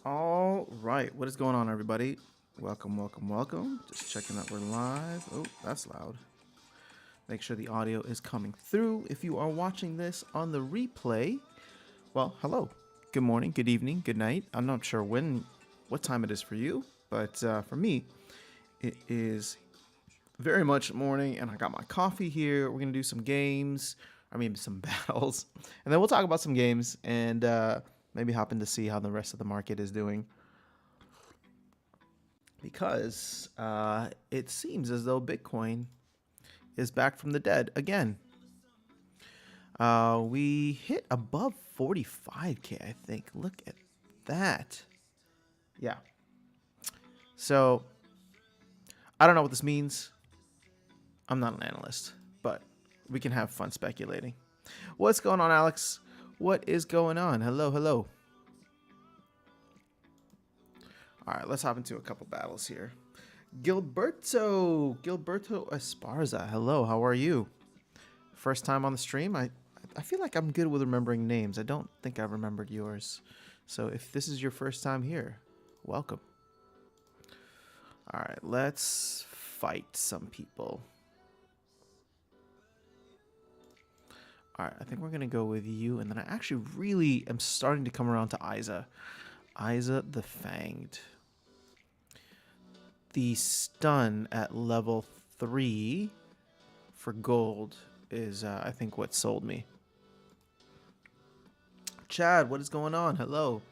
All right, what is going on, everybody? Welcome, welcome, welcome. Just checking that we're live. Oh, that's loud. Make sure the audio is coming through. If you are watching this on the replay, well, hello. Good morning, good evening, good night. I'm not sure what time it is for you, but for me, it is very much morning, and I got my coffee here. We're gonna do some games. I mean, some battles, and then we'll talk about some games and maybe hop in to see how the rest of the market is doing. Because it seems as though Bitcoin is back from the dead again. We hit above 45K, I think. Look at that. Yeah. So I don't know what this means. I'm not an analyst, but we can have fun speculating. What's going on, Alex? What is going on? Hello, hello. All right, let's hop into a couple battles here. Gilberto Esparza. Hello, how are you? First time on the stream. I feel like I'm good with remembering names. I don't think I remembered yours. So if this is your first time here, welcome. All right, let's fight some people. All right, I think we're going to go with you. And then I actually really am starting to come around to Isa. Isa the Fanged. The stun at level 3 for gold is, I think, what sold me. Chad, what is going on? Hello.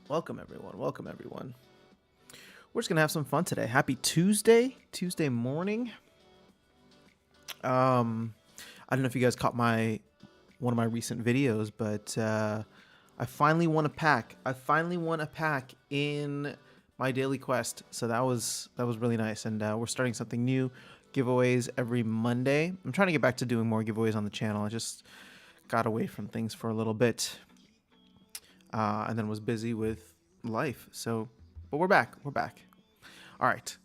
Welcome, everyone. Welcome, everyone. We're just going to have some fun today. Happy Tuesday morning. I don't know if you guys caught one of my recent videos, but I finally won a pack. I finally won a pack in my daily quest, so that was really nice. And we're starting something new, giveaways every Monday. I'm trying to get back to doing more giveaways on the channel. I just got away from things for a little bit, and then was busy with life. So, but we're back. We're back. All right.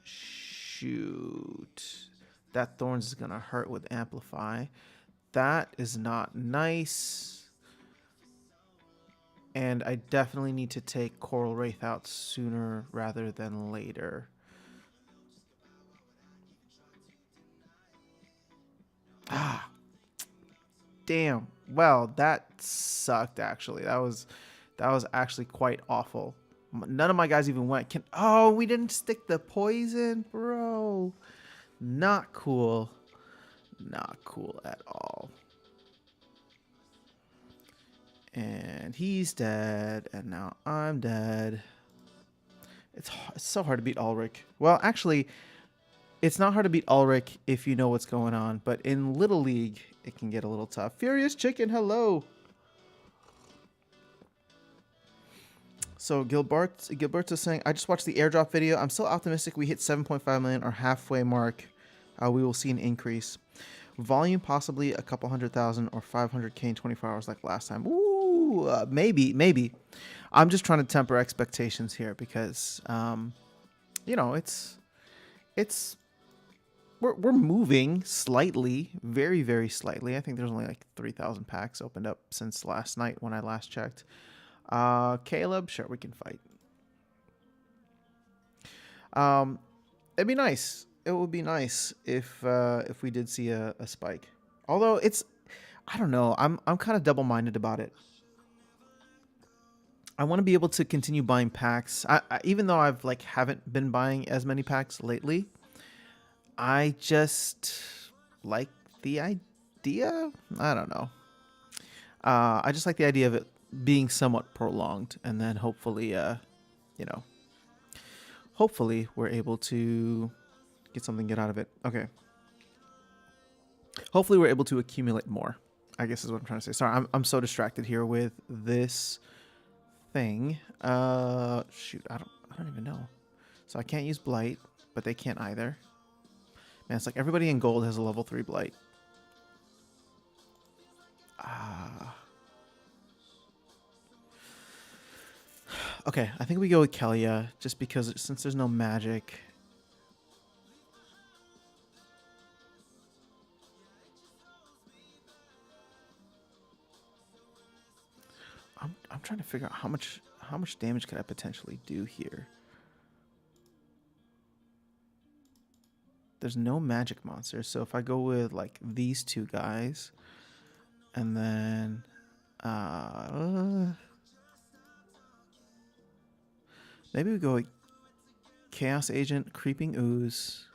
Shoot. That Thorns is gonna hurt with Amplify. That is not nice. And I definitely need to take Coral Wraith out sooner rather than later. Ah, damn. Well, that sucked actually. That was actually quite awful. None of my guys even went. Oh, we didn't stick the poison, bro. Not cool. Not cool at all. And he's dead, and now I'm dead. It's so hard to beat Ulrich. Well, actually, it's not hard to beat Ulrich if you know what's going on, but in Little League, it can get a little tough. Furious Chicken, hello! So Gilbert's saying, I just watched the airdrop video. I'm still optimistic we hit 7.5 million, our halfway mark. We will see an increase. Volume possibly a couple 100,000 or 500K in 24 hours like last time. Ooh, maybe. I'm just trying to temper expectations here because, you know, we're moving slightly, very, very slightly. I think there's only like 3,000 packs opened up since last night when I last checked. Caleb, sure, we can fight. It'd be nice. It would be nice if we did see a spike. Although I don't know. I'm kind of double-minded about it. I want to be able to continue buying packs. Even though I've haven't been buying as many packs lately, I just like the idea. I don't know. I just like the idea of it being somewhat prolonged, and then hopefully, you know, hopefully we're able to get something good out of it. Okay. Hopefully we're able to accumulate more, I guess is what I'm trying to say. Sorry, I'm so distracted here with this thing. Shoot, I don't even know. So I can't use Blight, but they can't either. Man, it's like everybody in gold has a level 3 Blight. Okay, I think we go with Kelia, just because since there's no magic. trying to figure out how much damage could I potentially do here. There's no magic monsters, so if I go with like these two guys, and then maybe we go with Chaos Agent, Creeping Ooze,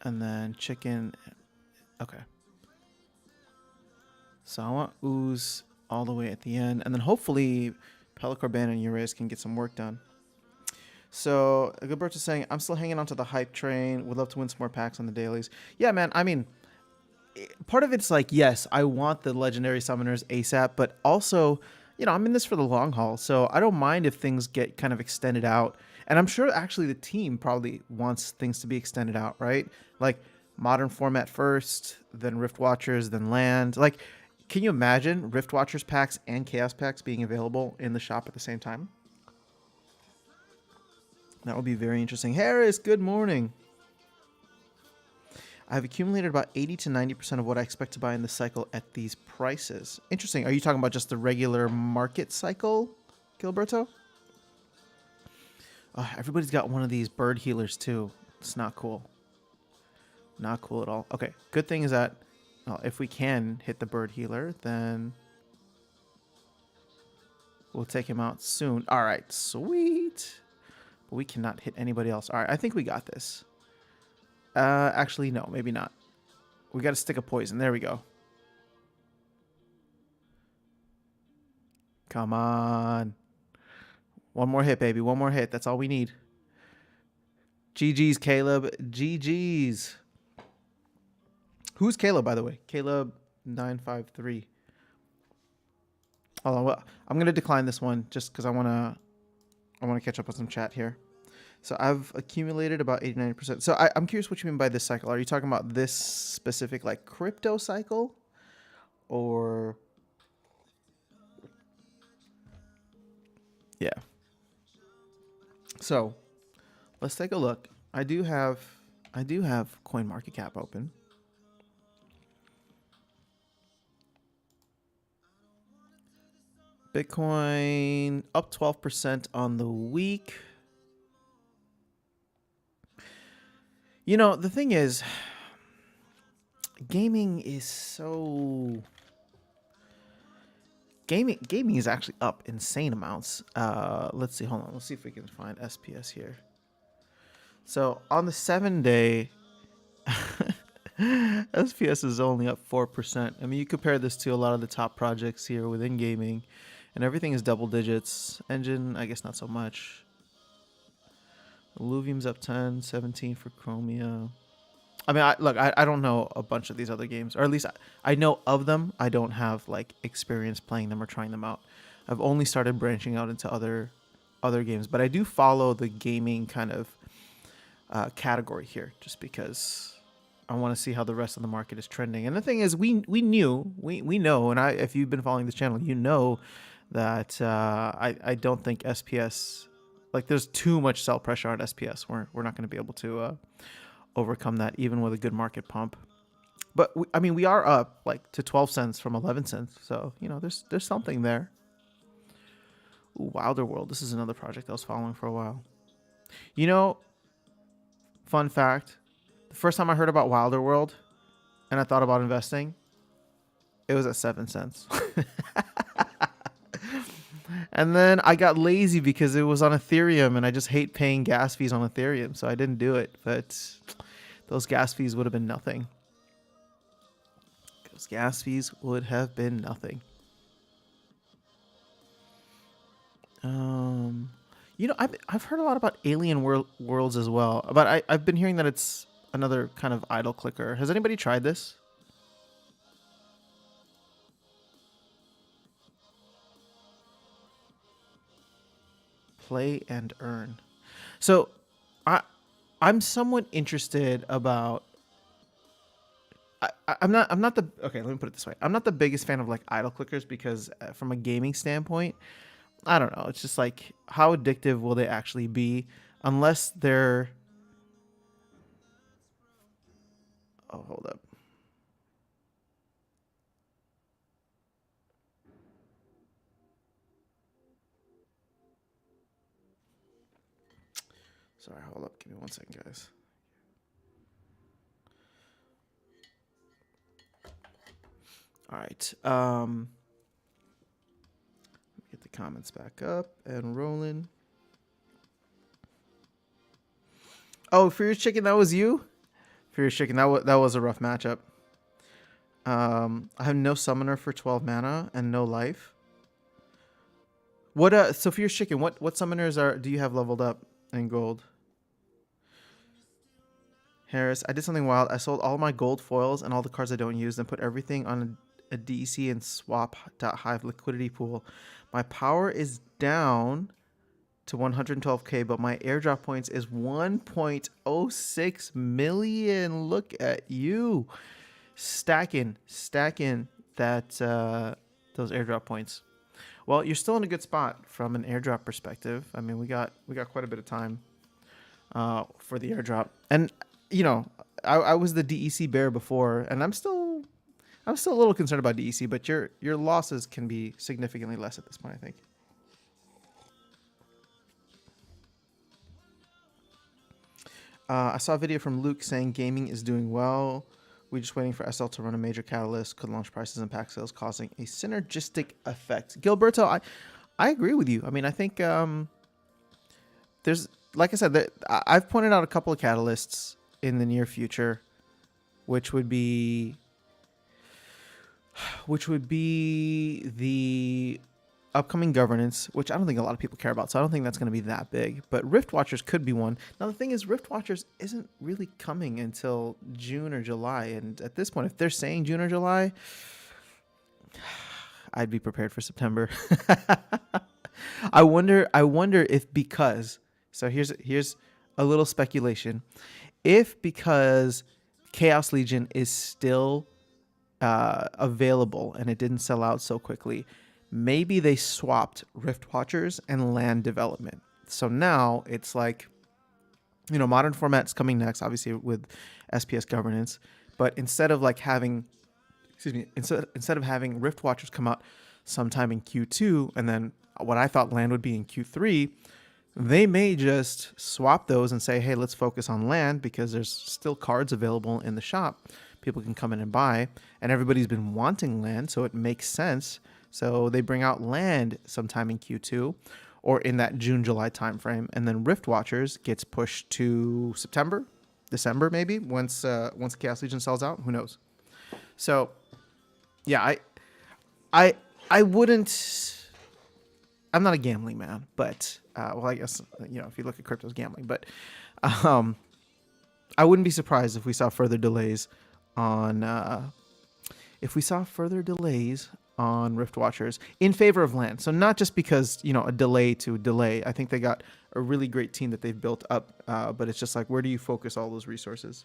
and then Chicken. Okay. So I want Ooze all the way at the end, and then hopefully Pelicorban and Uraeus can get some work done. So Gilberto's saying, I'm still hanging on to the hype train. Would love to win some more packs on the dailies. Yeah, man. I mean, part of it's like, yes, I want the legendary summoners ASAP, but also, you know, I'm in this for the long haul. So I don't mind if things get kind of extended out. And I'm sure actually the team probably wants things to be extended out, right? Like modern format first, then Rift Watchers, then land. Like, can you imagine Rift Watchers packs and Chaos packs being available in the shop at the same time? That would be very interesting. Harris, good morning. I've accumulated about 80 to 90% of what I expect to buy in this cycle at these prices. Interesting. Are you talking about just the regular market cycle, Gilberto? Everybody's got one of these bird healers too. It's not cool. Not cool at all. Okay, good thing is that well, if we can hit the bird healer, then we'll take him out soon. All right, sweet. But we cannot hit anybody else. All right, I think we got this. Actually, no, maybe not. We got a stick of poison. There we go. Come on. One more hit, baby. One more hit. That's all we need. GG's, Caleb. GG's. Who's Caleb, by the way? Caleb953. Hold on. Well, I'm going to decline this one just because I want to catch up with some chat here. So I've accumulated about 89%. So I'm curious what you mean by this cycle. Are you talking about this specific like crypto cycle? Or yeah. So let's take a look. I do have CoinMarketCap open. Bitcoin up 12% on the week. You know, the thing is, gaming is so... Gaming is actually up insane amounts. Let's see, hold on. Let's see if we can find SPS here. So on the 7-day, SPS is only up 4%. I mean, you compare this to a lot of the top projects here within gaming, and everything is double digits. Engine, I guess not so much. Illuvium's up 10, 17 for Chromia. I mean, I don't know a bunch of these other games, or at least I know of them. I don't have like experience playing them or trying them out. I've only started branching out into other games, but I do follow the gaming kind of category here, just because I want to see how the rest of the market is trending. And the thing is, we know, and if you've been following this channel, you know that I don't think SPS, like there's too much sell pressure on SPS. We're not going to be able to overcome that even with a good market pump. But I mean, we are up like to 12 cents from 11 cents. So, you know, there's something there. Ooh, Wilder World. This is another project I was following for a while. You know, fun fact, the first time I heard about Wilder World and I thought about investing, it was at 7 cents. And then I got lazy because it was on Ethereum, and I just hate paying gas fees on Ethereum, so I didn't do it. But those gas fees would have been nothing. Those gas fees would have been nothing. You know, I've heard a lot about Alien Worlds as well, but I've been hearing that it's another kind of idle clicker. Has anybody tried this? Play and earn. So I'm somewhat interested about. I'm not the okay. Let me put it this way. I'm not the biggest fan of like idle clickers because from a gaming standpoint, I don't know. It's just like how addictive will they actually be unless they're. Oh, hold up. Sorry, hold up. Give me 1 second, guys. All right. Get the comments back up and rolling. Oh, Furious Chicken, that was you? Furious Chicken, that was a rough matchup. I have no summoner for 12 mana and no life. What so Fierce Chicken, what summoners do you have leveled up in gold? Harris, I did something wild. I sold all my gold foils and all the cards I don't use, and put everything on a DEC and swap.hive liquidity pool. My power is down to 112k, but my airdrop points is 1.06 million. Look at you. Stacking that those airdrop points. Well, you're still in a good spot from an airdrop perspective. I mean, we got quite a bit of time for the airdrop, and you know, I was the DEC bear before, and I'm still a little concerned about DEC, but your losses can be significantly less at this point, I think. I saw a video from Luke saying gaming is doing well. We're just waiting for SL to run a major catalyst, could launch prices and pack sales, causing a synergistic effect. Gilberto, I agree with you. I mean, I think there's, like I said, I've pointed out a couple of catalysts in the near future, which would be the upcoming governance, which I don't think a lot of people care about, so I don't think that's going to be that big. But Rift Watchers could be one. Now, the thing is, Rift Watchers isn't really coming until June or July. And at this point, if they're saying June or July, I'd be prepared for September. I wonder if because, so here's a little speculation. If because Chaos Legion is still available and it didn't sell out so quickly, maybe they swapped Rift Watchers and land development. So now it's like, you know, modern format's coming next, obviously with SPS governance. But instead of like having, instead of having Rift Watchers come out sometime in Q2, and then what I thought land would be in Q3, they may just swap those and say, hey, let's focus on land because there's still cards available in the shop. People can come in and buy, and everybody's been wanting land, so it makes sense. So they bring out land sometime in Q2 or in that June-July timeframe, and then Rift Watchers gets pushed to September, December maybe, once Chaos Legion sells out. Who knows? So, yeah, I wouldn't. I'm not a gambling man, but well, I guess you know if you look at crypto's gambling, but I wouldn't be surprised if we saw further delays on Rift Watchers in favor of land. So not just because, you know, a delay to delay. I think they got a really great team that they've built up, but it's just like, where do you focus all those resources?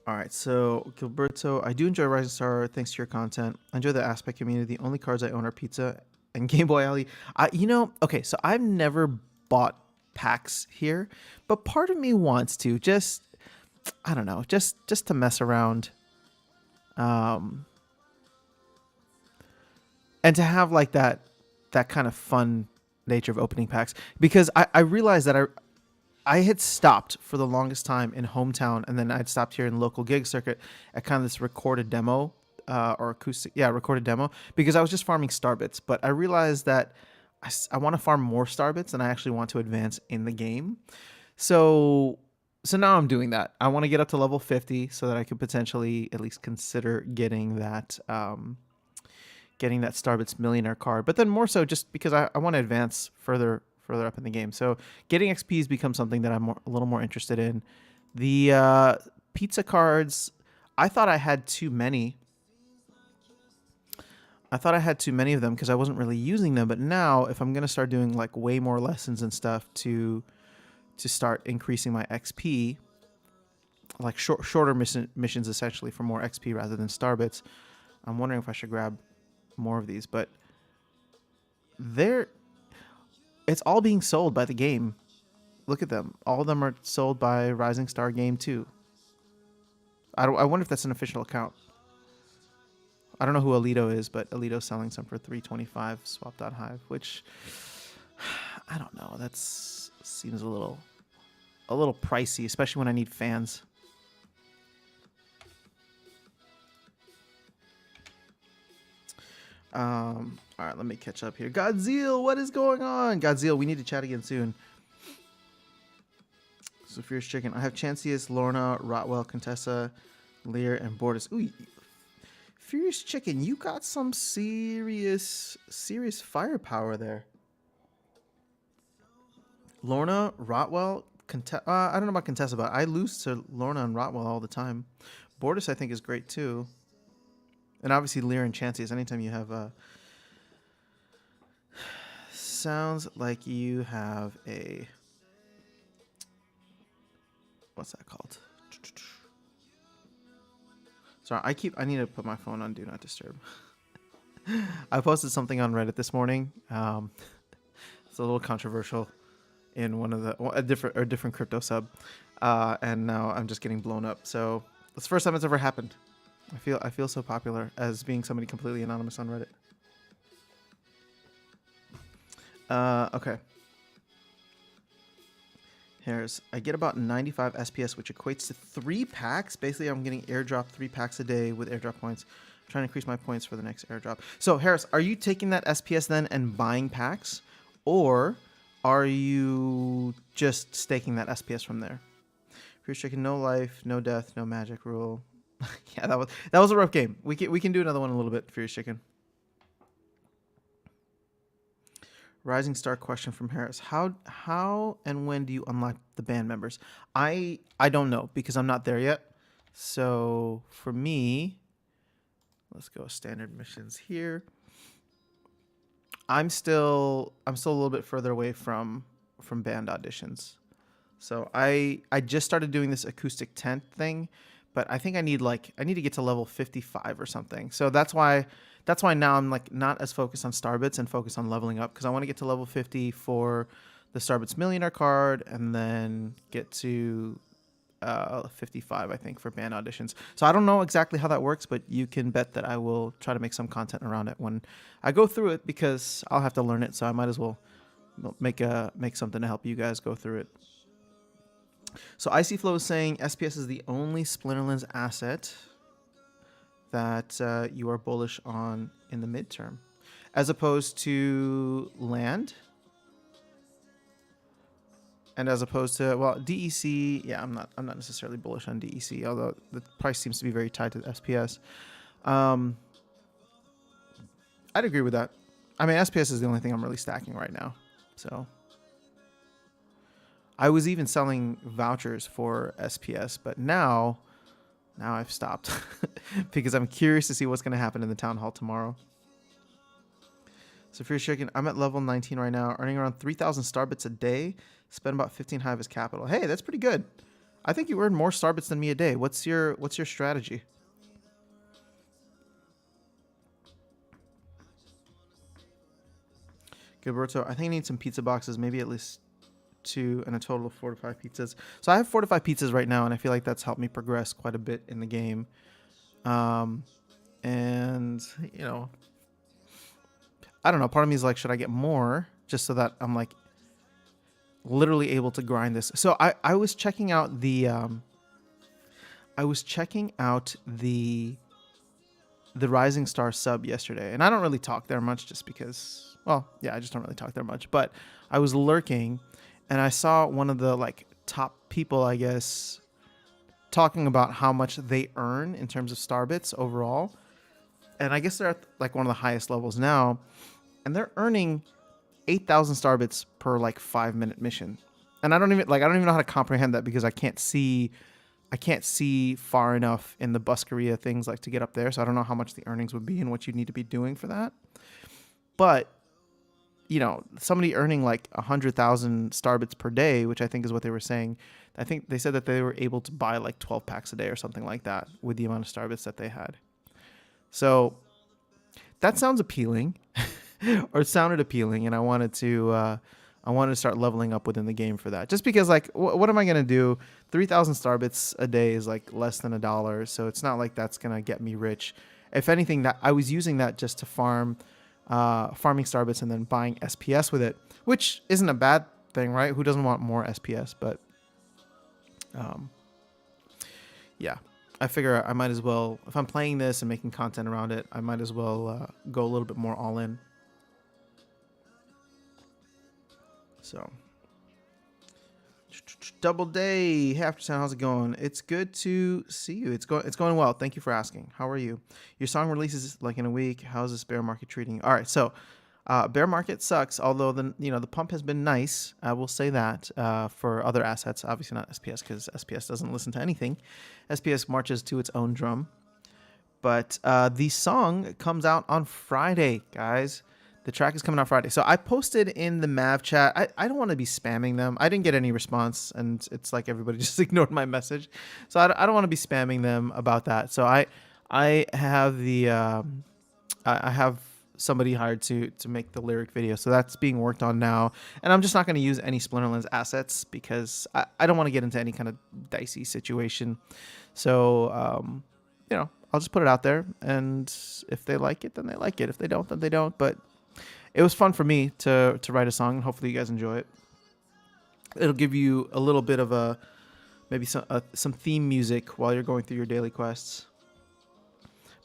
All right, so Gilberto, I do enjoy Rising Star thanks to your content. I enjoy the Aspect community. The only cards I own are Pizza and Game Boy Alley. Okay, so I've never bought packs here, but part of me wants to just, I don't know, just to mess around, and to have like that kind of fun nature of opening packs, because I realized that I had stopped for the longest time in hometown, and then I'd stopped here in local gig circuit at kind of this recorded demo, or acoustic, recorded demo, because I was just farming Starbits. But I realized that I want to farm more Starbits, and I actually want to advance in the game. So now I'm doing that. I want to get up to level 50 so that I could potentially at least consider getting that Starbits Millionaire card. But then more so just because I want to advance further up in the game. So getting XP has become something that I'm a little more interested in. The pizza cards, I thought I had too many. of them because I wasn't really using them. But now if I'm going to start doing like way more lessons and stuff to start increasing my XP, like shorter missions essentially for more XP rather than Starbits, I'm wondering if I should grab more of these. But it's all being sold by the game. Look at them. All of them are sold by Rising Star Game 2. I wonder if that's an official account. I don't know who Alito is, but Alito's selling some for $325 swap.hive, which I don't know. That's seems a little pricey, especially when I need fans. All right, let me catch up here. Godzilla, what is going on? Godzilla, we need to chat again soon. So Fierce Chicken. I have Chancius, Lorna, Rotwell, Contessa, Lear, and Bortus. Ooh, Fierce Chicken, you got some serious firepower there. Lorna, Rotwell, I don't know about Contessa, but I lose to Lorna and Rotwell all the time. Bortus, I think, is great too. And obviously Lear and Chancius, anytime you have sounds like you have a, what's that called? Sorry, I need to put my phone on Do Not Disturb. I posted something on Reddit this morning. It's a little controversial in one of a different crypto sub, and now I'm just getting blown up. So it's the first time it's ever happened. I feel so popular as being somebody completely anonymous on Reddit. Okay. I get about 95 SPS, which equates to 3 packs. Basically, I'm getting airdrop 3 packs a day with airdrop points. I'm trying to increase my points for the next airdrop. So, Harris, are you taking that SPS then and buying packs? Or are you just staking that SPS from there? If you're checking no life, no death, no magic rule. Yeah, that was a rough game. We can do another one in a little bit, Furious Chicken. Rising Star question from Harris. How and when do you unlock the band members? I don't know because I'm not there yet. So for me, let's go standard missions here. I'm still a little bit further away from band auditions. So I just started doing this acoustic tent thing, but I think I need to get to level 55 or something. So that's why now I'm like not as focused on Starbits and focused on leveling up because I want to get to level 50 for the Starbits Millionaire card and then get to 55, I think, for band auditions. So I don't know exactly how that works, but you can bet that I will try to make some content around it when I go through it because I'll have to learn it. So I might as well make something to help you guys go through it. So Icy Flow is saying SPS is the only Splinterlands asset that you are bullish on in the midterm, as opposed to land, and as opposed to DEC. Yeah, I'm not necessarily bullish on DEC, although the price seems to be very tied to the SPS. I'd agree with that. I mean, SPS is the only thing I'm really stacking right now. So I was even selling vouchers for SPS, but now I've stopped because I'm curious to see what's going to happen in the town hall tomorrow. So Fierce Chicken, I'm at level 19 right now, earning around 3,000 Starbits a day. Spend about 15 Hive as capital. Hey, that's pretty good. I think you earn more Starbits than me a day. What's your strategy? Gilberto, I think I need some pizza boxes, maybe at least 2, and a total of 4 to 5 pizzas. So I have 4 to 5 pizzas right now, and I feel like that's helped me progress quite a bit in the game. And I don't know. Part of me is like, should I get more just so that I'm like literally able to grind this? So I was checking out the Rising Star sub yesterday, and I don't really talk there much just because, I just don't really talk there much. But I was lurking, and I saw one of the top people, I guess, talking about how much they earn in terms of Starbits overall, and I guess they're at one of the highest levels now, and they're earning 8,000 Starbits per 5-minute mission, and I don't even know how to comprehend that because I can't see far enough in the Buscaria things to get up there, so I don't know how much the earnings would be and what you'd need to be doing for that. But somebody earning 100,000 Starbits per day, which I think is what they were saying. I think they said that they were able to buy 12 packs a day or something like that with the amount of Starbits that they had. So that sounds appealing, or it sounded appealing, and I wanted to start leveling up within the game for that. Just because what am I going to do? 3,000 Starbits a day is less than $1, so it's not like that's going to get me rich. If anything, that I was using that just to farm farming Starbits and then buying SPS with it, which isn't a bad thing, right? Who doesn't want more SPS? But yeah, I figure I might as well, if I'm playing this and making content around it, I might as well go a little bit more all in. So, Double Day, hey Aftersound, how's it going? It's good to see you. It's going well. Thank you for asking. How are you? Your song releases like in a week. How's this bear market treating? All right, so bear market sucks. Although the pump has been nice. I will say that for other assets, obviously not SPS because SPS doesn't listen to anything. SPS marches to its own drum. But the song comes out on Friday, guys. The track is coming out Friday. So I posted in the Mav chat. I don't want to be spamming them. I didn't get any response, and it's like everybody just ignored my message. So I don't want to be spamming them about that. So I have the I have somebody hired to make the lyric video. So that's being worked on now. And I'm just not going to use any Splinterlands assets because I don't want to get into any kind of dicey situation. So I'll just put it out there, and if they like it, then they like it. If they don't, then they don't. But it was fun for me to write a song, and hopefully you guys enjoy it. It'll give you a little bit of maybe some theme music while you're going through your daily quests.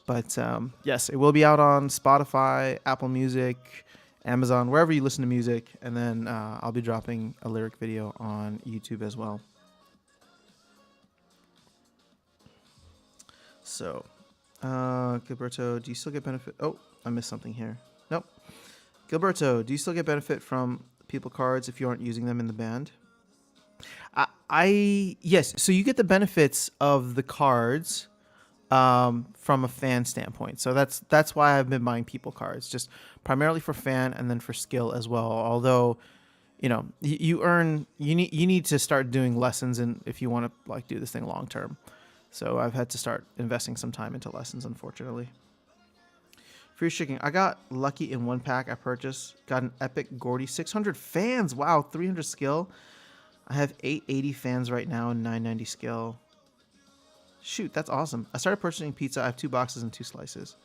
But yes, it will be out on Spotify, Apple Music, Amazon, wherever you listen to music. And then I'll be dropping a lyric video on YouTube as well. So, Gilberto, do you still get benefit? Oh, I missed something here. Nope. Gilberto, do you still get benefit from people cards if you aren't using them in the band? Yes. So you get the benefits of the cards from a fan standpoint. So that's why I've been buying people cards, just primarily for fan and then for skill as well. Although, you need to start doing lessons, and if you want to do this thing long term. So I've had to start investing some time into lessons, unfortunately. Free shipping. I got lucky in one pack I purchased. Got an epic Gordy 600 fans. Wow, 300 skill. I have 880 fans right now and 990 skill. Shoot, that's awesome. I started purchasing pizza. I have 2 boxes and 2 slices.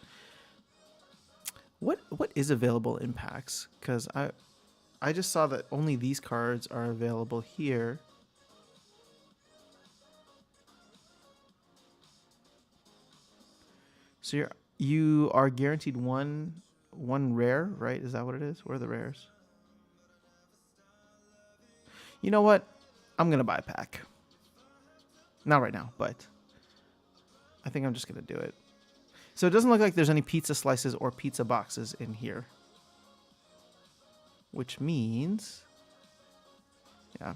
What is available in packs? Because I just saw that only these cards are available here. So you are guaranteed one rare, right? Is that what it is? What are the rares? You know what? I'm going to buy a pack. Not right now, but I think I'm just going to do it. So it doesn't look like there's any pizza slices or pizza boxes in here. Which means... yeah.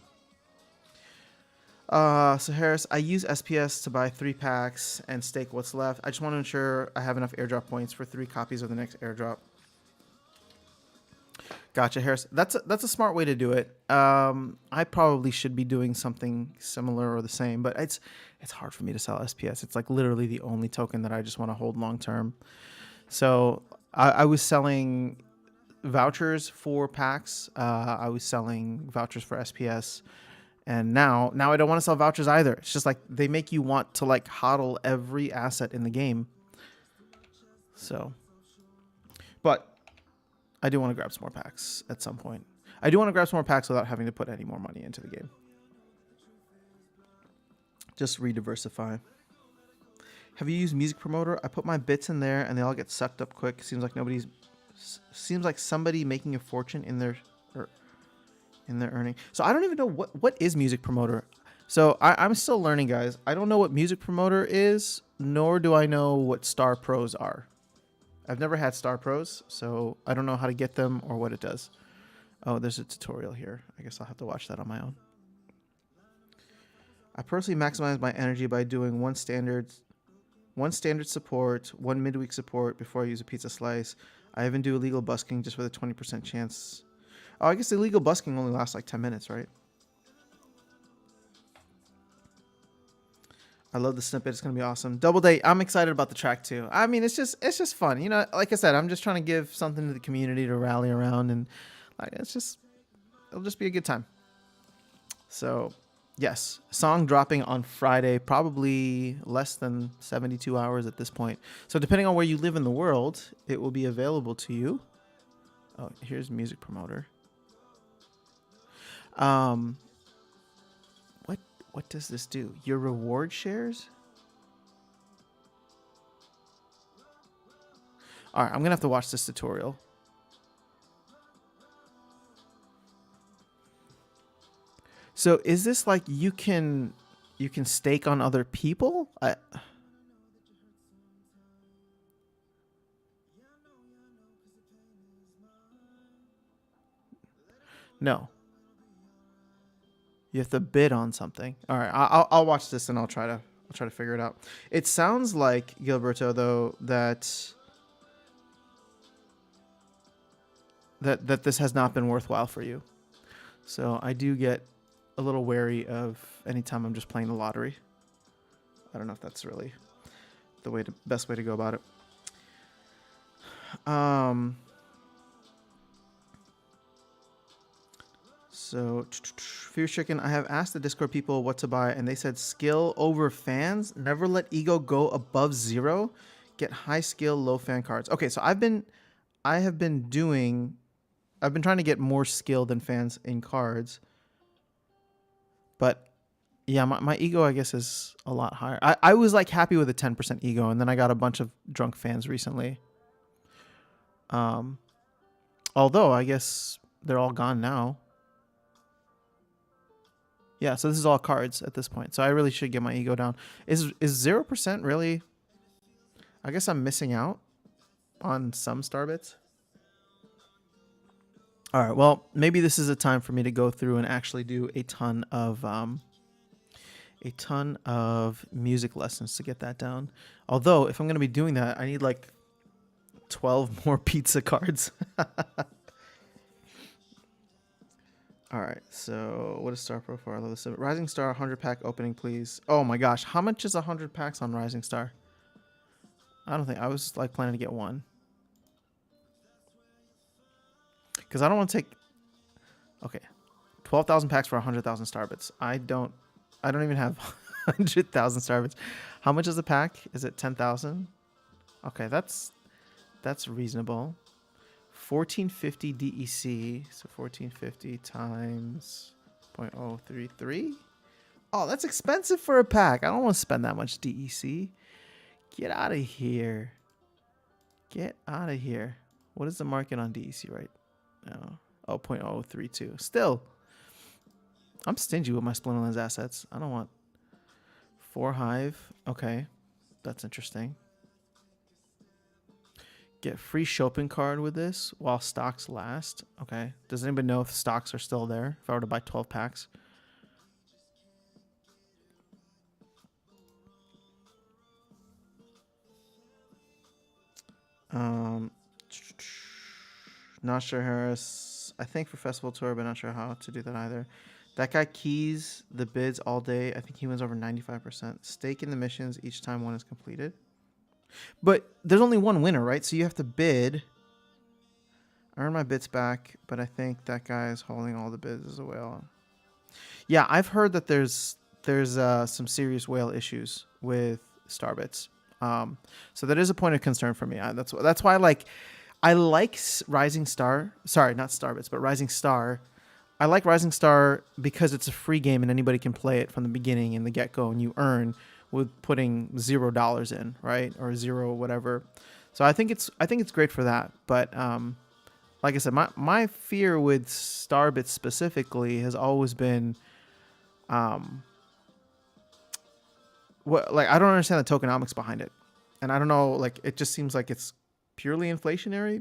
So Harris, I use SPS to buy 3 packs and stake what's left. I just want to ensure I have enough airdrop points for 3 copies of the next airdrop. Gotcha, Harris. That's a smart way to do it. I probably should be doing something similar or the same, but it's hard for me to sell SPS. It's like literally the only token that I just want to hold long term. So I was selling vouchers for packs. I was selling vouchers for SPS. And now I don't want to sell vouchers either. It's just like they make you want to hodl every asset in the game. So, but I do want to grab some more packs at some point. I do want to grab some more packs without having to put any more money into the game. Just re-diversify. Have you used Music Promoter? I put my bits in there and they all get sucked up quick. Seems like somebody making a fortune in their earning. So I don't even know what is Music Promoter. So I'm still learning, guys. I don't know what Music Promoter is, nor do I know what Star Pros are. I've never had Star Pros, so I don't know how to get them or what it does. Oh, there's a tutorial here. I guess I'll have to watch that on my own. I personally maximize my energy by doing one standard support, 1 midweek support before I use a pizza slice. I even do illegal busking just with a 20% chance. Oh, I guess illegal busking only lasts like 10 minutes, right? I love the snippet. It's going to be awesome. Double Day. I'm excited about the track too. I mean, it's just fun. Like I said, I'm just trying to give something to the community to rally around, and it'll just be a good time. So, yes, song dropping on Friday, probably less than 72 hours at this point. So depending on where you live in the world, it will be available to you. Oh, here's music promoter. Um, what does this do? Your reward shares? All right, I'm gonna have to watch this tutorial. So is this like you can stake on other people? No. You have to bid on something. All right, I'll watch this and I'll try to figure it out. It sounds like, Gilberto, though, that this has not been worthwhile for you. So I do get a little wary of anytime I'm just playing the lottery. I don't know if that's really the best way to go about it. So, Fierce Chicken, I have asked the Discord people what to buy, and they said skill over fans. Never let ego go above 0. Get high skill, low fan cards. Okay, so I've been trying to get more skill than fans in cards. But yeah, my ego, I guess, is a lot higher. I was like happy with a 10% ego, and then I got a bunch of drunk fans recently. Although I guess they're all gone now. Yeah, so this is all cards at this point. So I really should get my ego down. Is 0% really? I guess I'm missing out on some Starbits. All right, well, maybe this is a time for me to go through and actually do a ton of music lessons to get that down. Although, if I'm going to be doing that, I need like 12 more pizza cards. All right, so what is Star Profile? I love this. Rising Star 100 pack opening, please. Oh my gosh, how much is 100 packs on Rising Star? I don't think I was like planning to get one. Because I don't want to take. Okay, 12,000 packs for 100,000 Starbits. I don't even have 100,000 Starbits. How much is a pack? Is it 10,000? Okay, that's reasonable. 1450 DEC, so 1450 times 0.033. Oh, that's expensive for a pack. I don't want to spend that much DEC. Get out of here. Get out of here. What is the market on DEC right now? Oh, 0.032. Still, I'm stingy with my Splinterlands assets. I don't want 4 Hive. Okay, that's interesting. Get free shopping card with this while stocks last. Okay. Does anybody know if stocks are still there? If I were to buy 12 packs. Not sure, Harris. I think for Festival Tour, but not sure how to do that either. That guy keys the bids all day. I think he wins over 95%. Stake in the missions each time one is completed. But there's only one winner, right? So you have to bid. Earn my bits back, but I think that guy is holding all the bids as a whale. Yeah, I've heard that there's some serious whale issues with Starbits. So that is a point of concern for me. That's why I like Rising Star. Sorry, not Starbits, but Rising Star. I like Rising Star because it's a free game and anybody can play it from the beginning in the get-go, and you earn with putting $0 in, right? Or 0 whatever. So I think it's great for that. But like I said, my fear with Starbits specifically has always been I don't understand the tokenomics behind it. And I don't know, like it just seems like it's purely inflationary.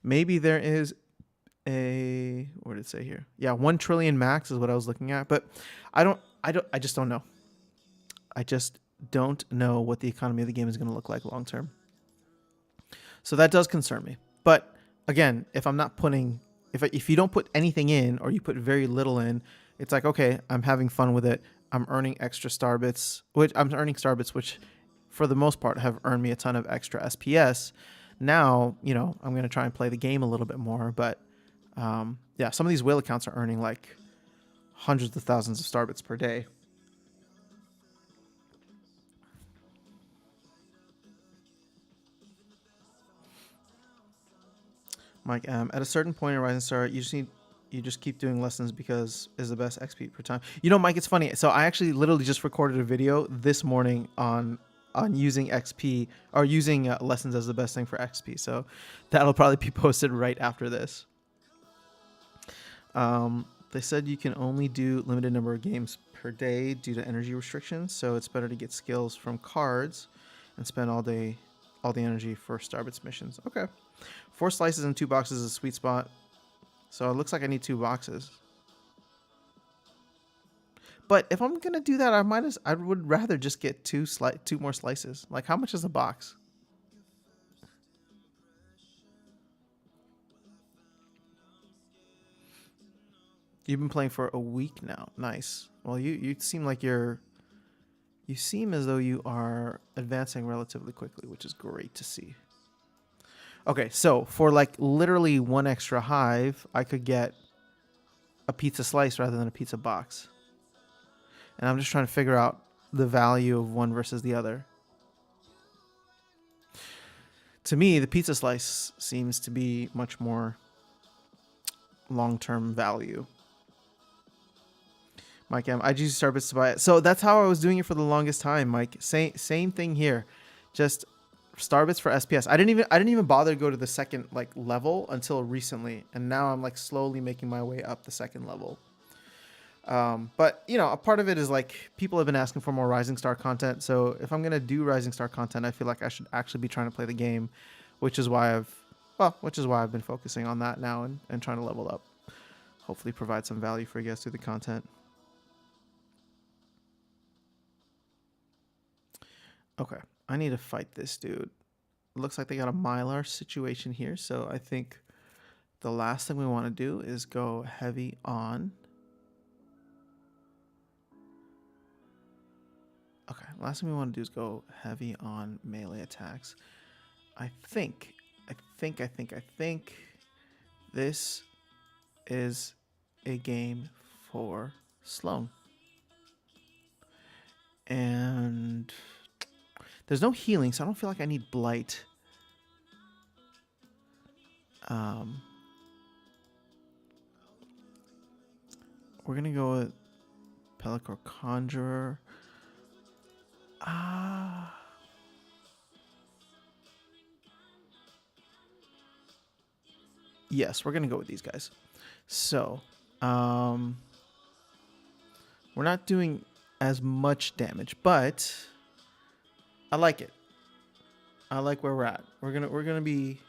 Maybe there is what did it say here? Yeah, 1 trillion max is what I was looking at, but I just don't know. I just don't know what the economy of the game is going to look like long term. So that does concern me. But again, if I'm not putting, if you don't put anything in or you put very little in, it's like, okay, I'm having fun with it. I'm earning extra Starbits, which for the most part have earned me a ton of extra SPS. Now, I'm going to try and play the game a little bit more. But yeah, some of these whale accounts are earning like hundreds of thousands of Starbits per day. Mike M. At a certain point in Rising Star, you just keep doing lessons because is the best XP per time. You know, Mike, it's funny. So I actually literally just recorded a video this morning on using XP or using lessons as the best thing for XP. So that'll probably be posted right after this. They said you can only do limited number of games per day due to energy restrictions. So it's better to get skills from cards and spend all the energy for Starbits missions. Okay. 4 slices and 2 boxes is a sweet spot. So it looks like I need 2 boxes. But if I'm gonna do that, I would rather just get 2 more slices. Like, how much is a box? You've been playing for a week now. Nice. Well, you seem like you seem as though you are advancing relatively quickly, which is great to see. Okay, so for like literally 1 extra hive, I could get a pizza slice rather than a pizza box. And I'm just trying to figure out the value of one versus the other. To me, the pizza slice seems to be much more long-term value. Mike M, I use Starbits to buy it. So that's how I was doing it for the longest time, Mike. Same thing here. Just Starbits for SPS. I didn't even bother to go to the second like level until recently, and now I'm like slowly making my way up the second level. But you know, a part of it is like people have been asking for more Rising Star content. So if I'm gonna do Rising Star content, I feel like I should actually be trying to play the game, which is why I've been focusing on that now and trying to level up. Hopefully provide some value for you guys through the content. Okay, I need to fight this dude. It looks like they got a Mylar situation here, so I think the last thing we want to do is go heavy on. Okay, last thing we want to do is go heavy on melee attacks. I think this is a game for Sloan. And there's no healing, so I don't feel like I need Blight. We're going to go with Pelacor Conjurer. Yes, we're going to go with these guys. So, we're not doing as much damage, but I like it. I like where we're at. We're gonna be.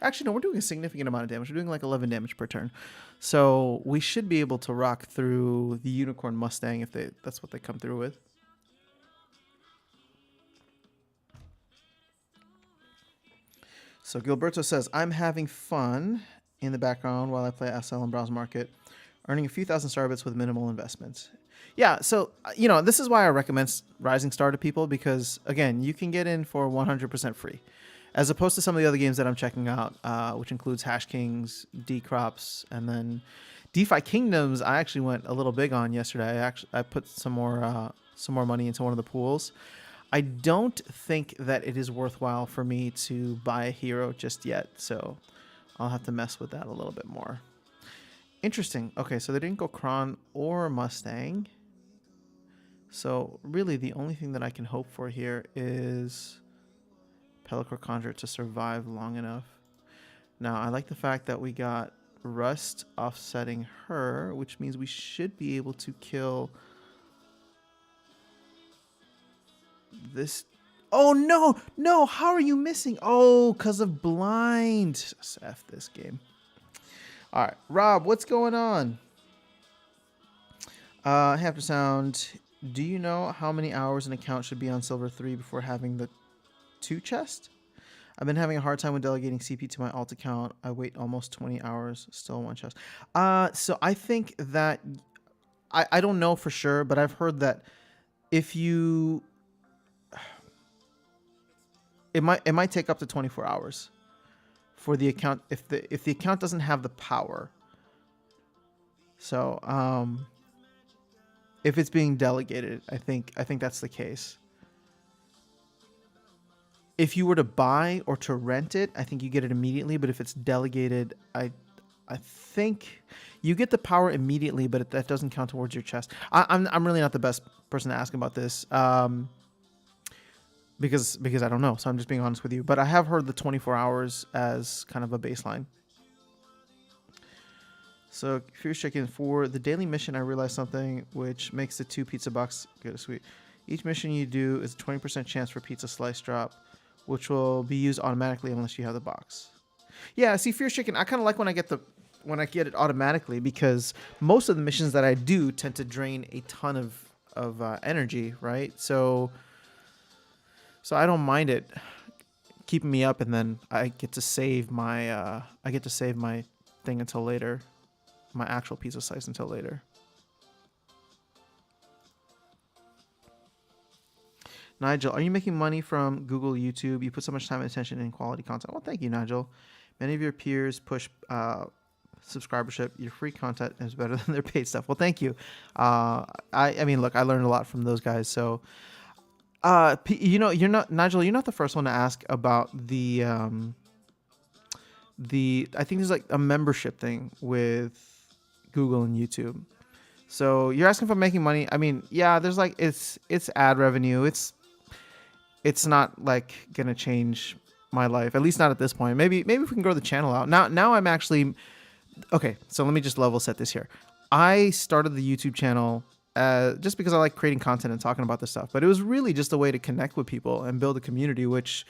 Actually, no, we're doing a significant amount of damage. We're doing like 11 damage per turn, so we should be able to rock through the Unicorn Mustang if that's what they come through with. So Gilberto says, I'm having fun in the background while I play SL and Browse Market, earning a few thousand Starbits with minimal investments. Yeah, so, you know, this is why I recommend Rising Star to people because, again, you can get in for 100% free. As opposed to some of the other games that I'm checking out, which includes Hash Kings, D-Crops, and then DeFi Kingdoms, I actually went a little big on yesterday. I put some more money into one of the pools. I don't think that it is worthwhile for me to buy a hero just yet, so I'll have to mess with that a little bit more. Interesting. Okay, so they didn't go Kron or Mustang. So really the only thing that I can hope for here is Pelacor Conjurer to survive long enough. Now, I like the fact that we got Rust offsetting her, which means we should be able to kill this. Oh, no, how are you missing? Oh, because of blind. F this game. All right, Rob, what's going on? I have to sound. Do you know how many hours an account should be on Silver 3 before having the 2 chest? I've been having a hard time with delegating CP to my alt account. I wait almost 20 hours, still 1 chest. So I think that I don't know for sure, but I've heard that if you it might take up to 24 hours for the account if the account doesn't have the power. So if it's being delegated, I think that's the case. if you were to buy or to rent it, I think you get it immediately. But if it's delegated, I think you get the power immediately, but that doesn't count towards your chest. I'm really not the best person to ask about this, because I don't know. So I'm just being honest with you. But I have heard the 24 hours as kind of a baseline. So Fierce Chicken, for the daily mission, I realized something which makes the 2 pizza box good as sweet. Each mission you do is a 20% chance for pizza slice drop, which will be used automatically unless you have the box. Yeah, see, Fierce Chicken, I kind of like when I get it automatically, because most of the missions that I do tend to drain a ton of energy, right? So I don't mind it keeping me up, and then I get to save my thing until later. My actual pizza slice until later. Nigel, are you making money from Google, YouTube? You put so much time and attention in quality content. Well, thank you, Nigel. Many of your peers push subscribership. Your free content is better than their paid stuff. Well, thank you. I mean, look, I learned a lot from those guys. So, you're not, Nigel, you're not the first one to ask about the I think there's like a membership thing with Google and YouTube. So you're asking for making money. I mean, yeah, there's like, it's ad revenue. It's not like gonna change my life, at least not at this point. Maybe if we can grow the channel out. Now I'm actually, okay, so let me just level set this here. I started the YouTube channel just because I like creating content and talking about this stuff, but it was really just a way to connect with people and build a community, which,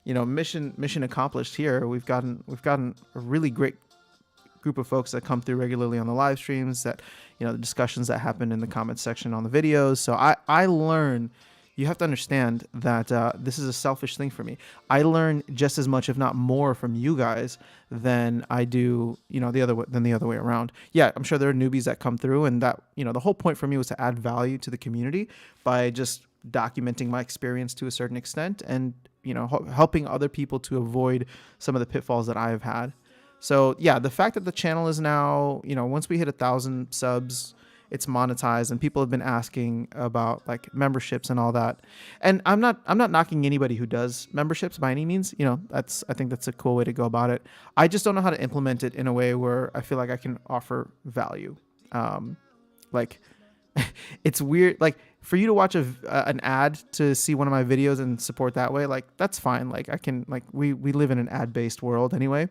mission accomplished here. We've gotten a really great group of folks that come through regularly on the live streams, that, the discussions that happen in the comments section on the videos. So I learn, you have to understand that this is a selfish thing for me. I learn just as much, if not more, from you guys than I do, the other way around. Yeah, I'm sure there are newbies that come through, and that, the whole point for me was to add value to the community by just documenting my experience to a certain extent, and helping other people to avoid some of the pitfalls that I have had. So yeah, the fact that the channel is now, once we hit 1,000 subs, it's monetized, and people have been asking about like memberships and all that. And I'm not knocking anybody who does memberships by any means. I think that's a cool way to go about it. I just don't know how to implement it in a way where I feel like I can offer value. Like it's weird. Like for you to watch an ad to see one of my videos and support that way, like that's fine. Like I can, like we live in an ad-based world anyway.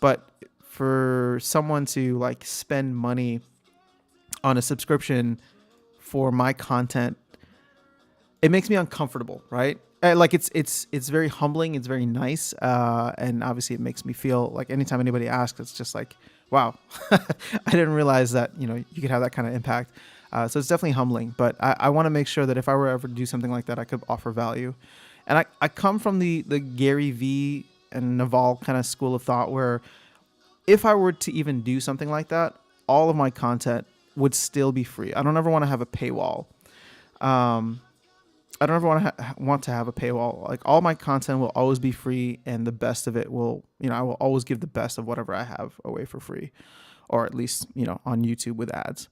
But for someone to like spend money on a subscription for my content, it makes me uncomfortable, right? Like it's very humbling. It's very nice. And obviously it makes me feel like anytime anybody asks, it's just like, wow, I didn't realize that, you could have that kind of impact. So it's definitely humbling, but I want to make sure that if I were ever to do something like that, I could offer value. And I come from the Gary V and Naval kind of school of thought, where if I were to even do something like that, all of my content would still be free. I don't ever want to have a paywall. I don't ever want to have a paywall. Like all my content will always be free, and the best of it will, I will always give the best of whatever I have away for free, or at least, on YouTube with ads.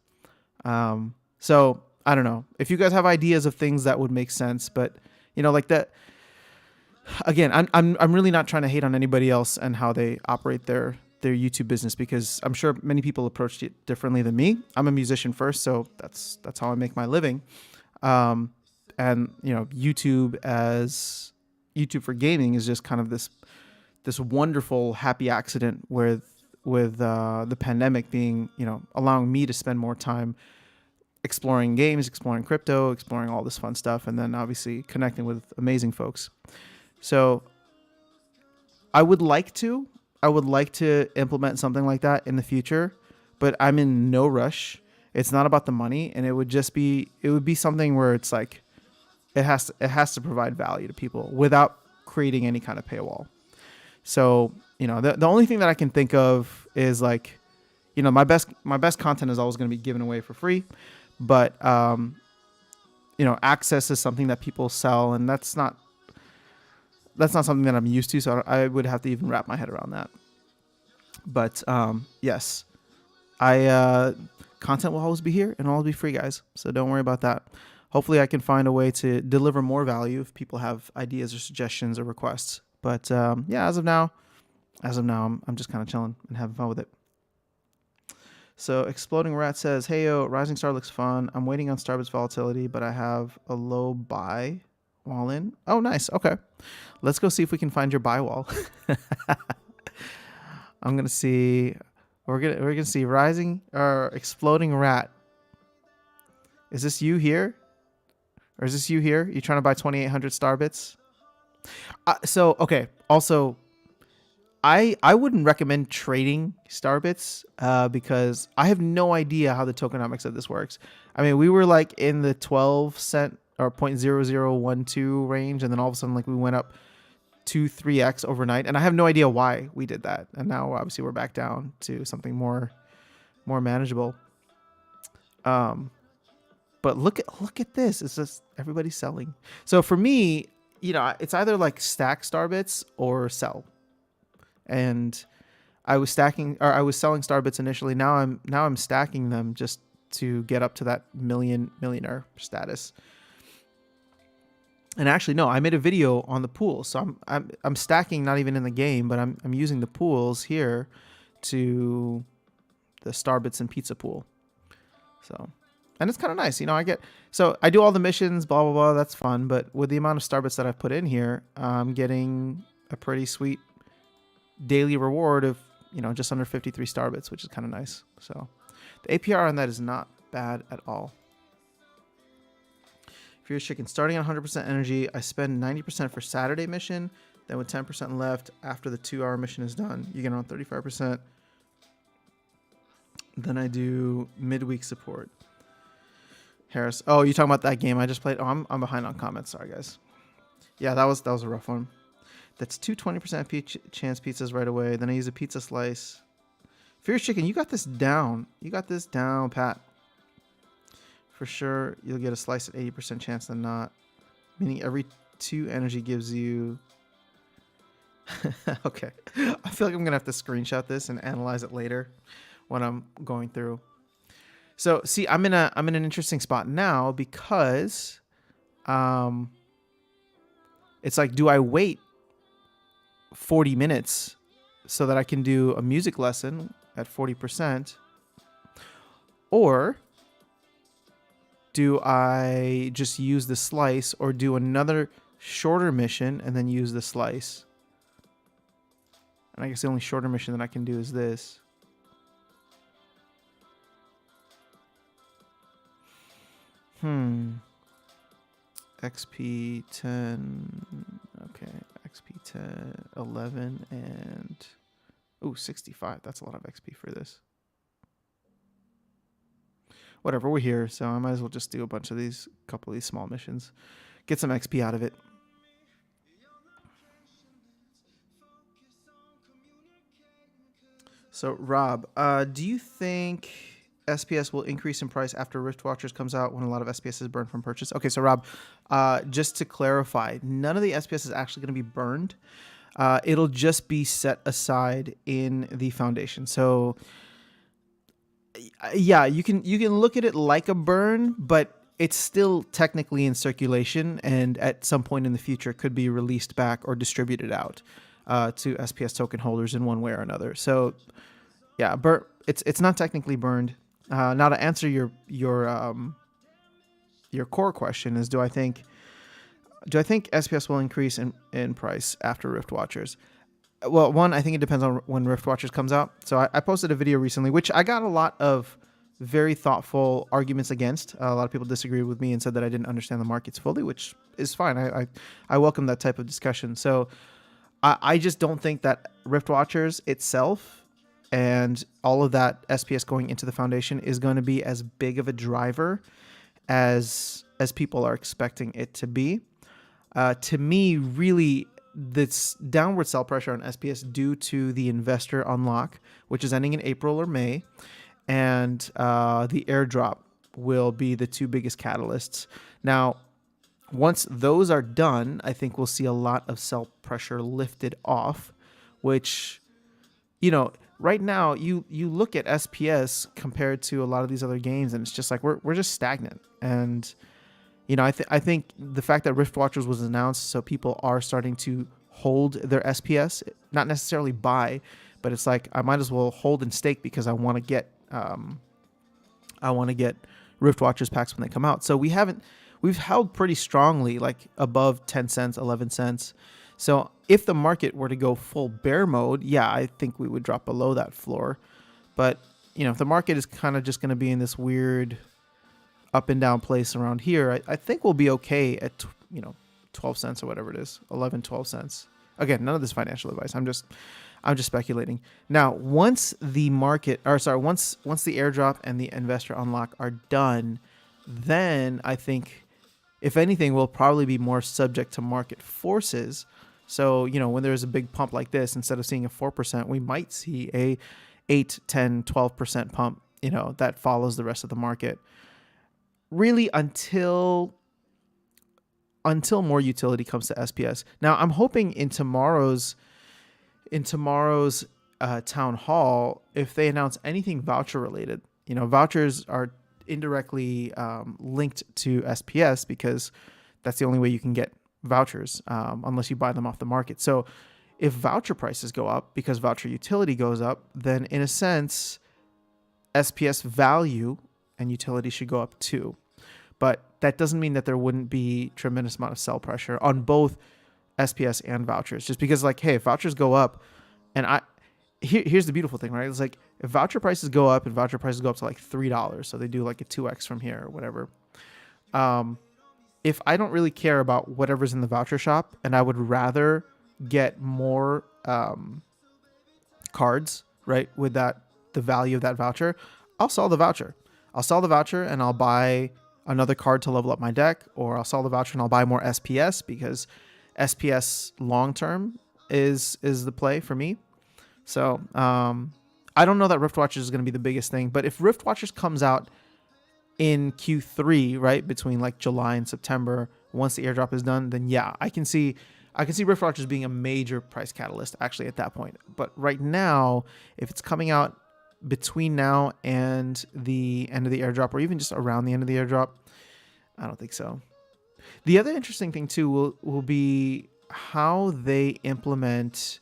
So I don't know if you guys have ideas of things that would make sense, but like that. Again, I'm really not trying to hate on anybody else and how they operate their YouTube business, because I'm sure many people approached it differently than me. I'm a musician first, so that's how I make my living. And YouTube for gaming is just kind of this wonderful happy accident with the pandemic being, allowing me to spend more time exploring games, exploring crypto, exploring all this fun stuff, and then obviously connecting with amazing folks. So I would like to implement something like that in the future, but I'm in no rush. It's not about the money, and it would be something where it's like it has to provide value to people without creating any kind of paywall. So, the only thing that I can think of is like, my best content is always going to be given away for free, but access is something that people sell, and that's not something that I'm used to, so I would have to even wrap my head around that. But yes, content will always be here and always be free, guys. So don't worry about that. hopefully I can find a way to deliver more value if people have ideas or suggestions or requests. But yeah, as of now, I'm just kind of chilling and having fun with it. So Exploding Rat says, "Hey yo, Rising Star looks fun. I'm waiting on Starbits volatility, but I have a low buy wall in." Oh, nice. Okay, let's go see if we can find your buy wall. I'm gonna see. We're gonna see Rising or Exploding Rat. Is this you here? Or is this you here? You trying to buy 2,800 Starbits? So okay. Also, I wouldn't recommend trading Starbits because I have no idea how the tokenomics of this works. I mean, we were like in the 12 cent or 0.0012 range, and then all of a sudden, like we went up 2-3x overnight, and I have no idea why we did that. And now obviously we're back down to something more manageable. But look at this. It's just everybody's selling. So for me, you know, it's either like stack Starbits or sell. And I was selling Starbits initially. Now I'm stacking them just to get up to that millionaire status. And actually, no, I made a video on the pool. So I'm stacking not even in the game, but I'm using the pools here to the Starbits and pizza pool. So, and it's kind of nice, you know. I do all the missions, blah blah blah. That's fun. But with the amount of Starbits that I've put in here, I'm getting a pretty sweet daily reward of, you know, just under 53 Starbits, which is kind of nice. So the APR on that is not bad at all. Fierce Chicken, starting at 100% energy, I spend 90% for Saturday mission, then with 10% left after the 2-hour mission is done, you get around 35%. Then I do midweek support. Harris, oh, you talking about that game I just played? Oh, I'm behind on comments. Sorry, guys. Yeah, that was a rough one. That's 20% chance pizzas right away. Then I use a pizza slice. Fierce Chicken, you got this down. You got this down, Pat. For sure, you'll get a slice at 80% chance than not. Meaning every 2 energy gives you... Okay. I feel like I'm going to have to screenshot this and analyze it later when I'm going through. So, see, I'm in an interesting spot now because it's like, do I wait 40 minutes so that I can do a music lesson at 40%, or do I just use the slice or do another shorter mission and then use the slice? And I guess the only shorter mission that I can do is this. XP 10. Okay. XP 10, 11, and... Ooh, 65. That's a lot of XP for this. Whatever, we're here, so I might as well just do a couple of these small missions. Get some XP out of it. So, Rob, do you think SPS will increase in price after Rift Watchers comes out when a lot of SPS is burned from purchase? Okay, so Rob, just to clarify, none of the SPS is actually going to be burned. It'll just be set aside in the foundation. So yeah, you can look at it like a burn, but it's still technically in circulation, and at some point in the future could be released back or distributed out to SPS token holders in one way or another. So yeah, it's not technically burned. Now to answer your core question is, do I think SPS will increase in price after Rift Watchers? Well, one, I think it depends on when Rift Watchers comes out. So I posted a video recently, which I got a lot of very thoughtful arguments against. A lot of people disagreed with me and said that I didn't understand the markets fully, which is fine. I welcome that type of discussion. So I just don't think that Rift Watchers itself and all of that SPS going into the foundation is going to be as big of a driver as people are expecting it to be. To me, really, this downward sell pressure on SPS due to the investor unlock, which is ending in April or May, and the airdrop will be the two biggest catalysts. Now, once those are done, I think we'll see a lot of sell pressure lifted off, which, you know, right now you look at SPS compared to a lot of these other games, and it's just like we're just stagnant. And I think the fact that Rift Watchers was announced, so people are starting to hold their SPS, not necessarily buy, but it's like I might as well hold and stake because I want to get Rift Watchers packs when they come out. So we've held pretty strongly, like above 10 cents, 11 cents. So if the market were to go full bear mode, yeah, I think we would drop below that floor. But if the market is kind of just going to be in this weird up and down place around here, I think we'll be okay at 12 cents or whatever it is, 11, 12 cents. Again, none of this financial advice. I'm just speculating. Now, once the airdrop and the investor unlock are done, then I think, if anything, we'll probably be more subject to market forces. So, when there's a big pump like this, instead of seeing a 4%, we might see a 8, 10, 12% pump, that follows the rest of the market. Really until more utility comes to SPS. Now, I'm hoping in tomorrow's town hall, if they announce anything voucher related, vouchers are indirectly linked to SPS because that's the only way you can get vouchers unless you buy them off the market. So if voucher prices go up because voucher utility goes up, then in a sense, SPS value and utility should go up too. But that doesn't mean that there wouldn't be tremendous amount of sell pressure on both SPS and vouchers, just because hey, if vouchers go up, and here's the beautiful thing, right? It's like if voucher prices go up and voucher prices go up to $3, so they do a 2x from here or whatever. If I don't really care about whatever's in the voucher shop, and I would rather get more cards, right, with the value of that voucher, I'll sell the voucher. And I'll buy another card to level up my deck, or I'll sell the voucher and I'll buy more SPS because SPS long term is the play for me. So I don't know that Rift Watchers is going to be the biggest thing, but if Rift Watchers comes out in Q3, right, between July and September, once the airdrop is done, then yeah, I can see Rift Watchers being a major price catalyst actually at that point. But right now, if it's coming out between now and the end of the airdrop, or even just around the end of the airdrop, I don't think so. The other interesting thing too will be how they implement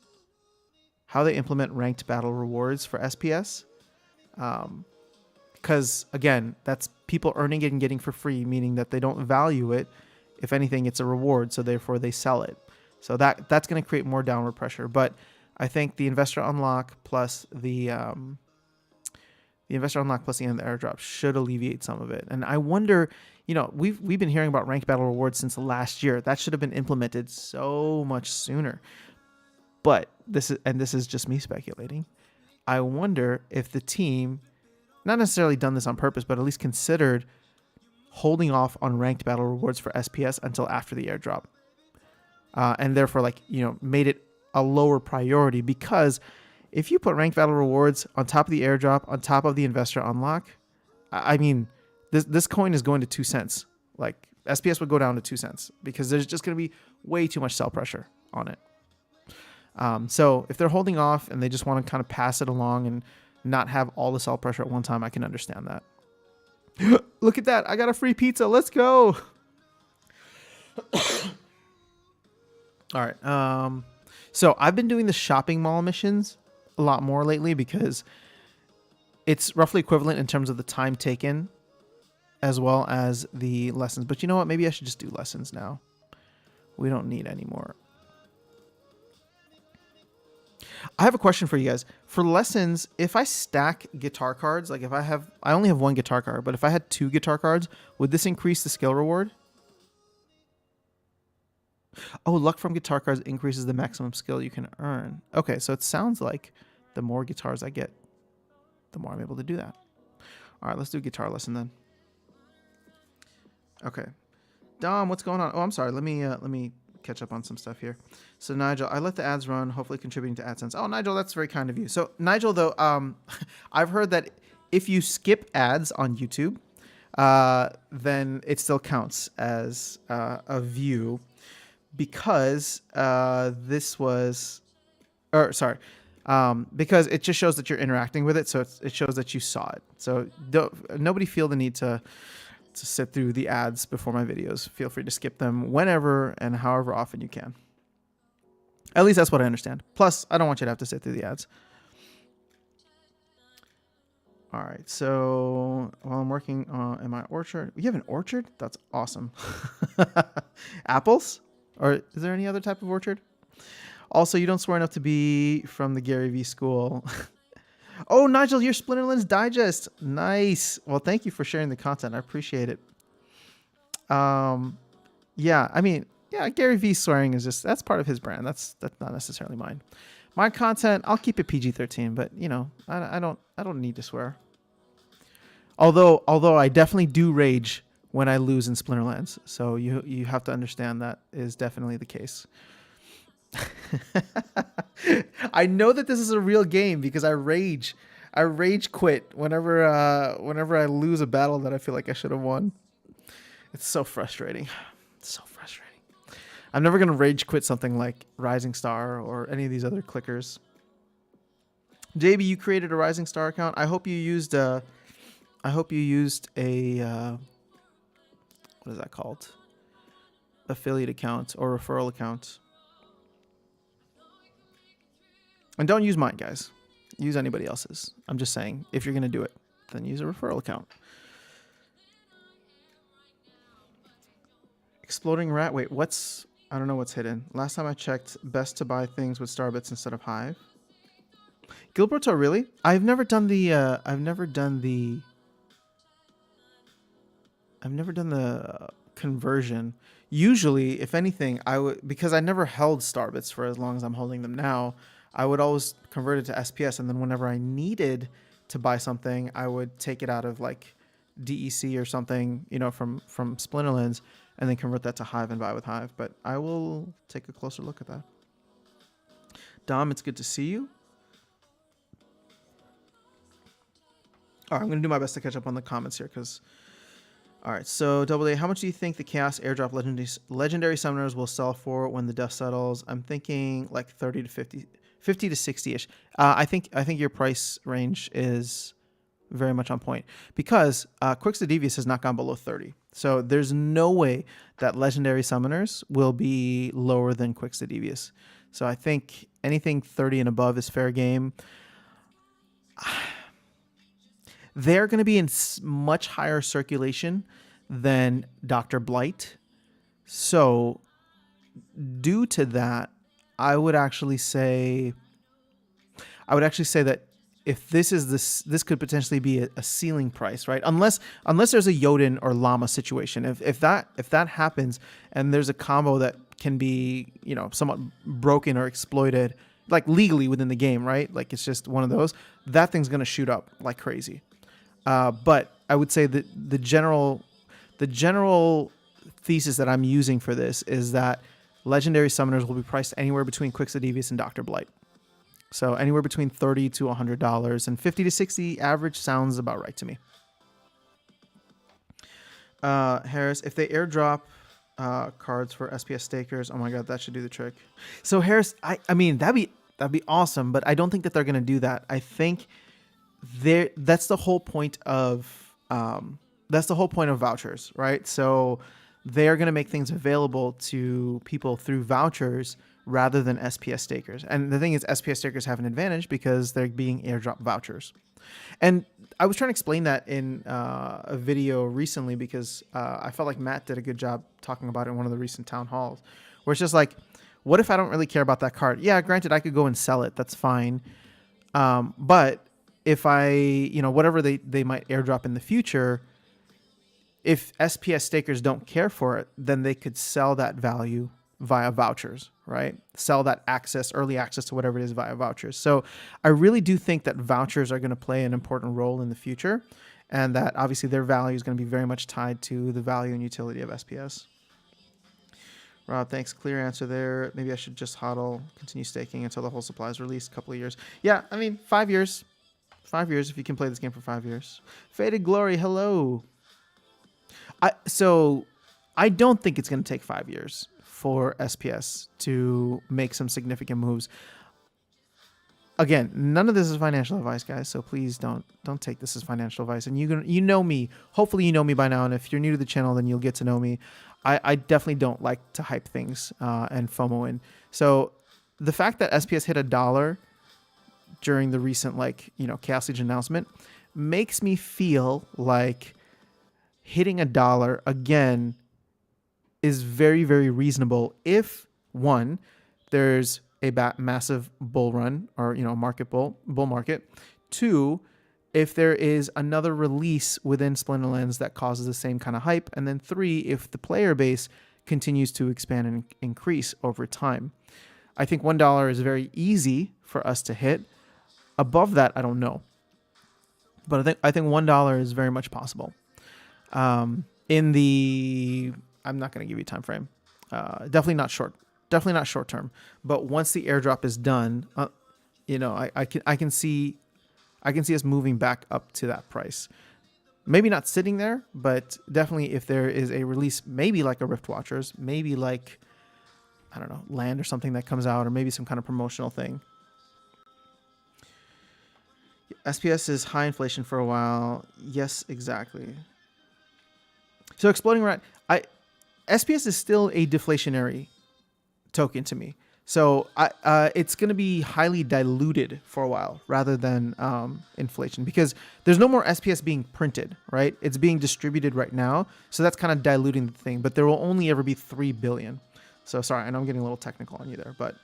ranked battle rewards for SPS. Because again, that's people earning it and getting for free, meaning that they don't value it. If anything, it's a reward, so therefore they sell it. So that's going to create more downward pressure. But I think the investor unlock plus the end of the airdrop should alleviate some of it. And I wonder, we've been hearing about ranked battle rewards since last year. That should have been implemented so much sooner. But this is just me speculating. I wonder if the team, not necessarily done this on purpose, but at least considered holding off on ranked battle rewards for SPS until after the airdrop. And therefore, made it a lower priority, because if you put ranked battle rewards on top of the airdrop, on top of the investor unlock, I mean, this coin is going to 2 cents. SPS would go down to 2 cents because there's just going to be way too much sell pressure on it. So if they're holding off and they just want to kind of pass it along and not have all the sell pressure at one time, I can understand that. Look at that. I got a free pizza. Let's go. All right. So I've been doing the shopping mall missions a lot more lately because it's roughly equivalent in terms of the time taken as well as the lessons. But you know what? Maybe I should just do lessons now. We don't need any more. I have a question for you guys. For lessons, if I stack guitar cards, if I only have one guitar card, but if I had 2 guitar cards, would this increase the skill reward? Oh, luck from guitar cards increases the maximum skill you can earn. Okay, so it sounds like the more guitars I get, the more I'm able to do that. All right, let's do a guitar lesson then. Okay. Dom, what's going on? Oh, I'm sorry. Let me catch up on some stuff here. So Nigel, I let the ads run, hopefully contributing to AdSense. Oh, Nigel, that's very kind of you. So Nigel, though, I've heard that if you skip ads on YouTube, then it still counts as a view, because because it just shows that you're interacting with it, so it shows that you saw it. So nobody feel the need to to sit through the ads before my videos. Feel free to skip them whenever and however often you can. At least that's what I understand. Plus, I don't want you to have to sit through the ads. All right, so while I'm working in my orchard, you have an orchard? That's awesome. Apples? Or is there any other type of orchard? Also, you don't swear enough to be from the Gary V school. Oh, Nigel, you're Splinterlands Digest. Nice. Well, thank you for sharing the content. I appreciate it. Yeah, I mean, yeah, Gary V swearing is just, that's part of his brand. That's not necessarily mine. My content, I'll keep it PG-13, but you know, I don't need to swear. Although I definitely do rage when I lose in Splinterlands, so you have to understand that is definitely the case. I know that this is a real game because I rage quit whenever I lose a battle that I feel like I should have won. It's so frustrating. It's so frustrating. I'm never gonna rage quit something like Rising Star or any of these other clickers. JB, you created a Rising Star account. I hope you used a what is that called? Affiliate account or referral account. And don't use mine, guys. Use anybody else's. I'm just saying, if you're gonna do it, then use a referral account. Exploding rat. Wait, what's? I don't know what's hidden. Last time I checked, best to buy things with Starbits instead of Hive. Gilberto, really? I've never done the. I've never done the conversion. Usually, if anything, I would, because I never held Starbits for as long as I'm holding them now. I would always convert it to SPS, and then whenever I needed to buy something, I would take it out of like DEC or something, you know, from Splinterlands, and then convert that to Hive and buy with Hive. But I will take a closer look at that. Dom, it's good to see you. All right, I'm going to do my best to catch up on the comments here because... All right, so Double A, how much do you think the Chaos Airdrop legendary summoners will sell for when the dust settles? I'm thinking like 30 to 50 to 60-ish. I think your price range is very much on point because Quix the Devious has not gone below 30. So there's no way that legendary summoners will be lower than Quix the Devious. So I think anything 30 and above is fair game. They're going to be in much higher circulation than Dr. Blight. So due to that, I would actually say that if this could potentially be a ceiling price, right? Unless there's a Yodin or Llama situation. If that happens and there's a combo that can be, you know, somewhat broken or exploited, like legally within the game, right? Like it's just one of those, that thing's going to shoot up like crazy. But I would say that the general thesis that I'm using for this is that legendary summoners will be priced anywhere between Quix the Devious and Dr. Blight. So anywhere between $30 to $100, and 50 to 60 average sounds about right to me. Harris, if they airdrop cards for SPS stakers, oh my god, that should do the trick. So Harris, I mean that'd be awesome, but I don't think that they're gonna do that. I think that's the whole point of vouchers, right? So they're going to make things available to people through vouchers rather than SPS stakers. And the thing is, SPS stakers have an advantage because they're being airdrop vouchers. And I was trying to explain that in a video recently because I felt like Matt did a good job talking about it in one of the recent town halls, where it's just like, what if I don't really care about that card? Yeah, granted, I could go and sell it. That's fine. But if I, you know, whatever they might airdrop in the future, if SPS stakers don't care for it, then they could sell that value via vouchers, right? Sell that early access to whatever it is via vouchers. So I really do think that vouchers are going to play an important role in the future, and that obviously their value is going to be very much tied to the value and utility of SPS. Rob, thanks. Clear answer there. Maybe I should just hodl, continue staking until the whole supply is released, a couple of years. Yeah, I mean, 5 years. 5 years if you can play this game for 5 years. Faded Glory, hello. So I don't think it's going to take 5 years for SPS to make some significant moves. again, none of this is financial advice, guys. So please don't take this as financial advice. And you know me. Hopefully you know me by now. And if you're new to the channel, then you'll get to know me. I definitely don't like to hype things and FOMO in. So the fact that SPS hit $1 during the recent Chaos Legion announcement makes me feel like hitting $1 again is very, very reasonable if, one, there's a massive bull run or bull market. Two, if there is another release within Splinterlands that causes the same kind of hype. And then three, if the player base continues to expand and increase over time. I think $1 is very easy for us to hit. Above that, I don't know. But I think $1 is very much possible. I'm not going to give you a time frame. Definitely not short term. But once the airdrop is done, I can see us moving back up to that price. Maybe not sitting there, but definitely if there is a release, maybe like a Rift Watchers, maybe like, I don't know, Land or something that comes out, or maybe some kind of promotional thing. SPS is high inflation for a while. Yes, exactly. So Exploding Rat, SPS is still a deflationary token to me. So it's going to be highly diluted for a while rather than inflation, because there's no more SPS being printed, right? It's being distributed right now. So that's kind of diluting the thing, but there will only ever be 3 billion. So sorry, I know I'm getting a little technical on you there, but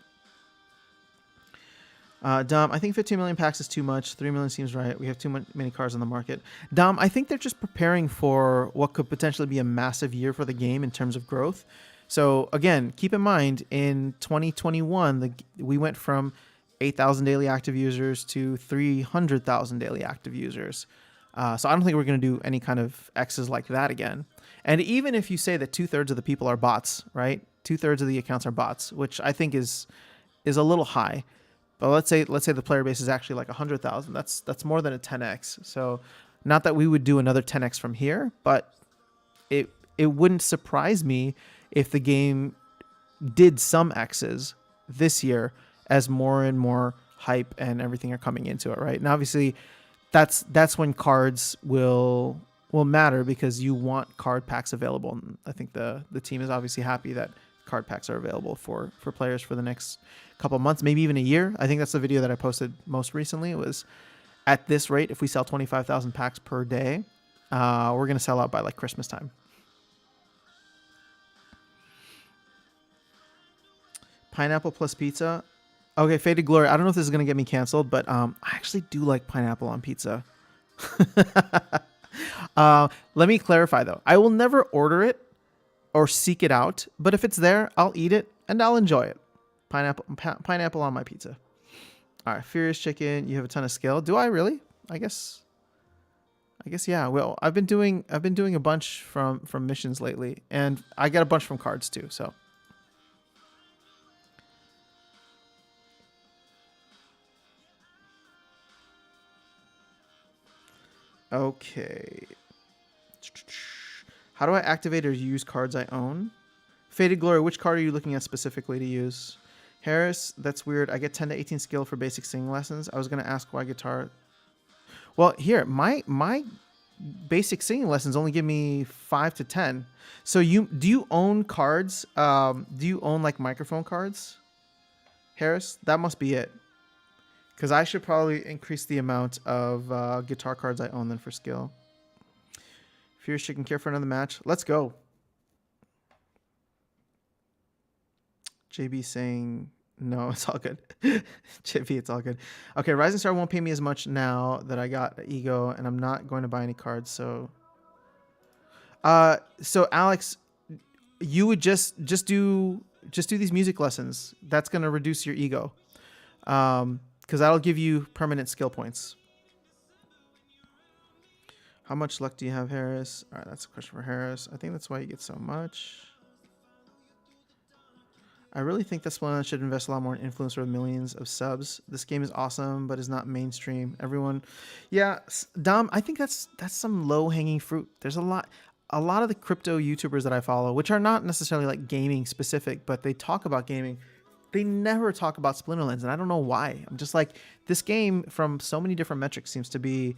Dom, I think 15 million packs is too much. 3 million seems right. We have too many cards on the market. Dom, I think they're just preparing for what could potentially be a massive year for the game in terms of growth. So again, keep in mind, in 2021, we went from 8,000 daily active users to 300,000 daily active users. So I don't think we're going to do any kind of X's like that again. And even if you say that 2/3 of the people are bots, right? 2/3 of the accounts are bots, which I think is a little high. But let's say the player base is actually like 100,000. That's more than a 10x. So not that we would do another 10x from here, but it wouldn't surprise me if the game did some X's this year as more and more hype and everything are coming into it, right? And obviously that's when cards will matter, because you want card packs available. And I think the team is obviously happy that card packs are available for players for the next couple of months, maybe even a year. I think that's the video that I posted most recently. It was, at this rate, if we sell 25,000 packs per day, we're going to sell out by like Christmas time. Pineapple plus pizza. Okay, Faded Glory. I don't know if this is going to get me canceled, but I actually do like pineapple on pizza. Let me clarify, though. I will never order it or seek it out, but if it's there, I'll eat it and I'll enjoy it. Pineapple on my pizza. All right, Furious Chicken. You have a ton of skill. Do I really? I guess yeah. Well, I've been doing a bunch from missions lately, and I get a bunch from cards too. So. Okay. How do I activate or use cards I own? Faded Glory, which card are you looking at specifically to use? Harris, that's weird. I get 10 to 18 skill for basic singing lessons. I was going to ask why guitar. Well, here, my basic singing lessons only give me 5 to 10. So do you own cards? Do you own like microphone cards? Harris, that must be it. Because I should probably increase the amount of guitar cards I own then for skill. Fierce Chicken, care for another match? Let's go. JB saying, no, it's all good. JB, it's all good. Okay, Rising Star won't pay me as much now that I got Ego, and I'm not going to buy any cards, so... So, Alex, you would just do these music lessons. That's going to reduce your Ego. Because that'll give you permanent skill points. How much luck do you have, Harris? All right, that's a question for Harris. I think that's why you get so much. I really think that Splinterlands should invest a lot more in influencer with millions of subs. This game is awesome, but is not mainstream. Everyone, yeah, Dom, I think that's some low-hanging fruit. There's a lot of the crypto YouTubers that I follow, which are not necessarily like gaming specific, but they talk about gaming. They never talk about Splinterlands, and I don't know why. I'm just like, this game, from so many different metrics, seems to be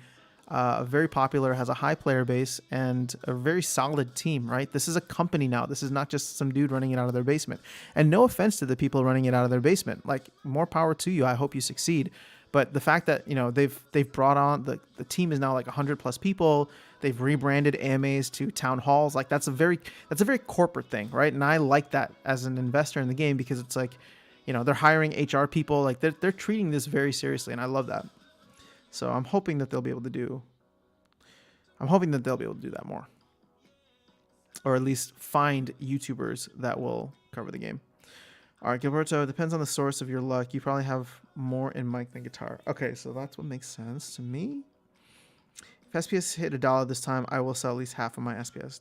very popular, has a high player base, and a very solid team, right? This is a company now. This is not just some dude running it out of their basement. And no offense to the people running it out of their basement. Like, more power to you. I hope you succeed. But the fact that, you know, they've brought on, the team is now like 100 plus people. They've rebranded AMAs to town halls. Like, that's a very corporate thing, right? And I like that as an investor in the game, because it's like, you know, they're hiring HR people. Like, they're treating this very seriously, and I love that. So I'm hoping that they'll be able to do that more, or at least find YouTubers that will cover the game. All right, Gilberto, it depends on the source of your luck. You probably have more in mic than guitar. Okay, so that's what makes sense to me. If SPS hit $1 this time, I will sell at least half of my SPS.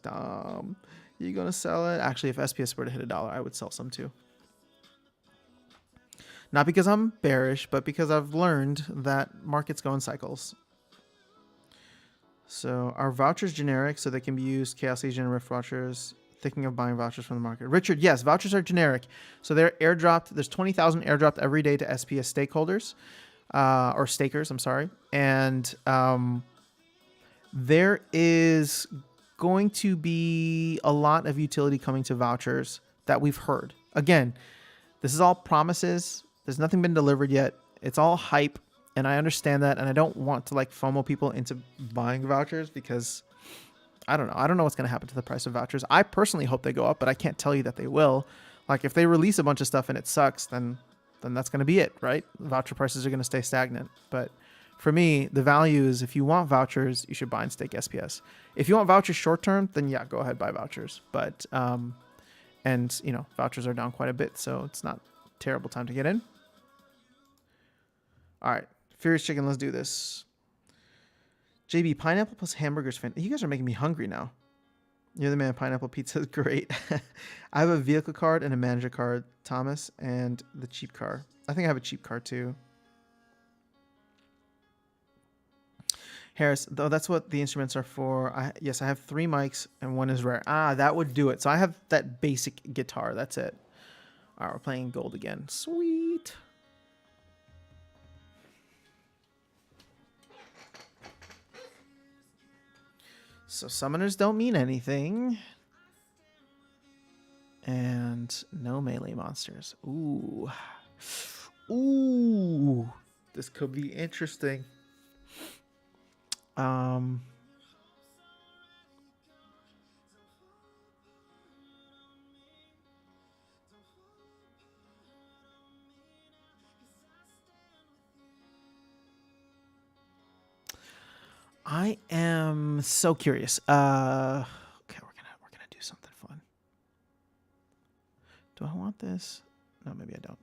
You gonna sell it? Actually, if SPS were to hit $1, I would sell some too. Not because I'm bearish, but because I've learned that markets go in cycles. So our vouchers generic, so they can be used. Chaos Legion Rift vouchers. Thinking of buying vouchers from the market. Richard, yes, vouchers are generic. So they're airdropped. There's 20,000 airdropped every day to SPS stakeholders, or stakers, I'm sorry. And there is going to be a lot of utility coming to vouchers that we've heard. Again, this is all promises. There's nothing been delivered yet. It's all hype, and I understand that, and I don't want to like FOMO people into buying vouchers, because I don't know. I don't know what's going to happen to the price of vouchers. I personally hope they go up, but I can't tell you that they will. Like, if they release a bunch of stuff and it sucks, then that's going to be it, right? Voucher prices are going to stay stagnant. But for me, the value is, if you want vouchers, you should buy and stake SPS. If you want vouchers short term, then yeah, go ahead, buy vouchers. But and you know, vouchers are down quite a bit, so it's not a terrible time to get in. All right, Furious Chicken, let's do this. JB, pineapple plus hamburgers fan. You guys are making me hungry now. You're the man. Pineapple pizza is great. I have a vehicle card and a manager card, Thomas, and the cheap car. I think I have a cheap car too. Harris, though, that's what the instruments are for. Yes, I have 3 mics and 1 is rare. That would do it. So I have that basic guitar. That's it. All right, we're playing gold again. Sweet. So summoners don't mean anything. And no melee monsters. Ooh. Ooh. This could be interesting. I am so curious. Okay, we're gonna do something fun. Do I want this? No, maybe I don't.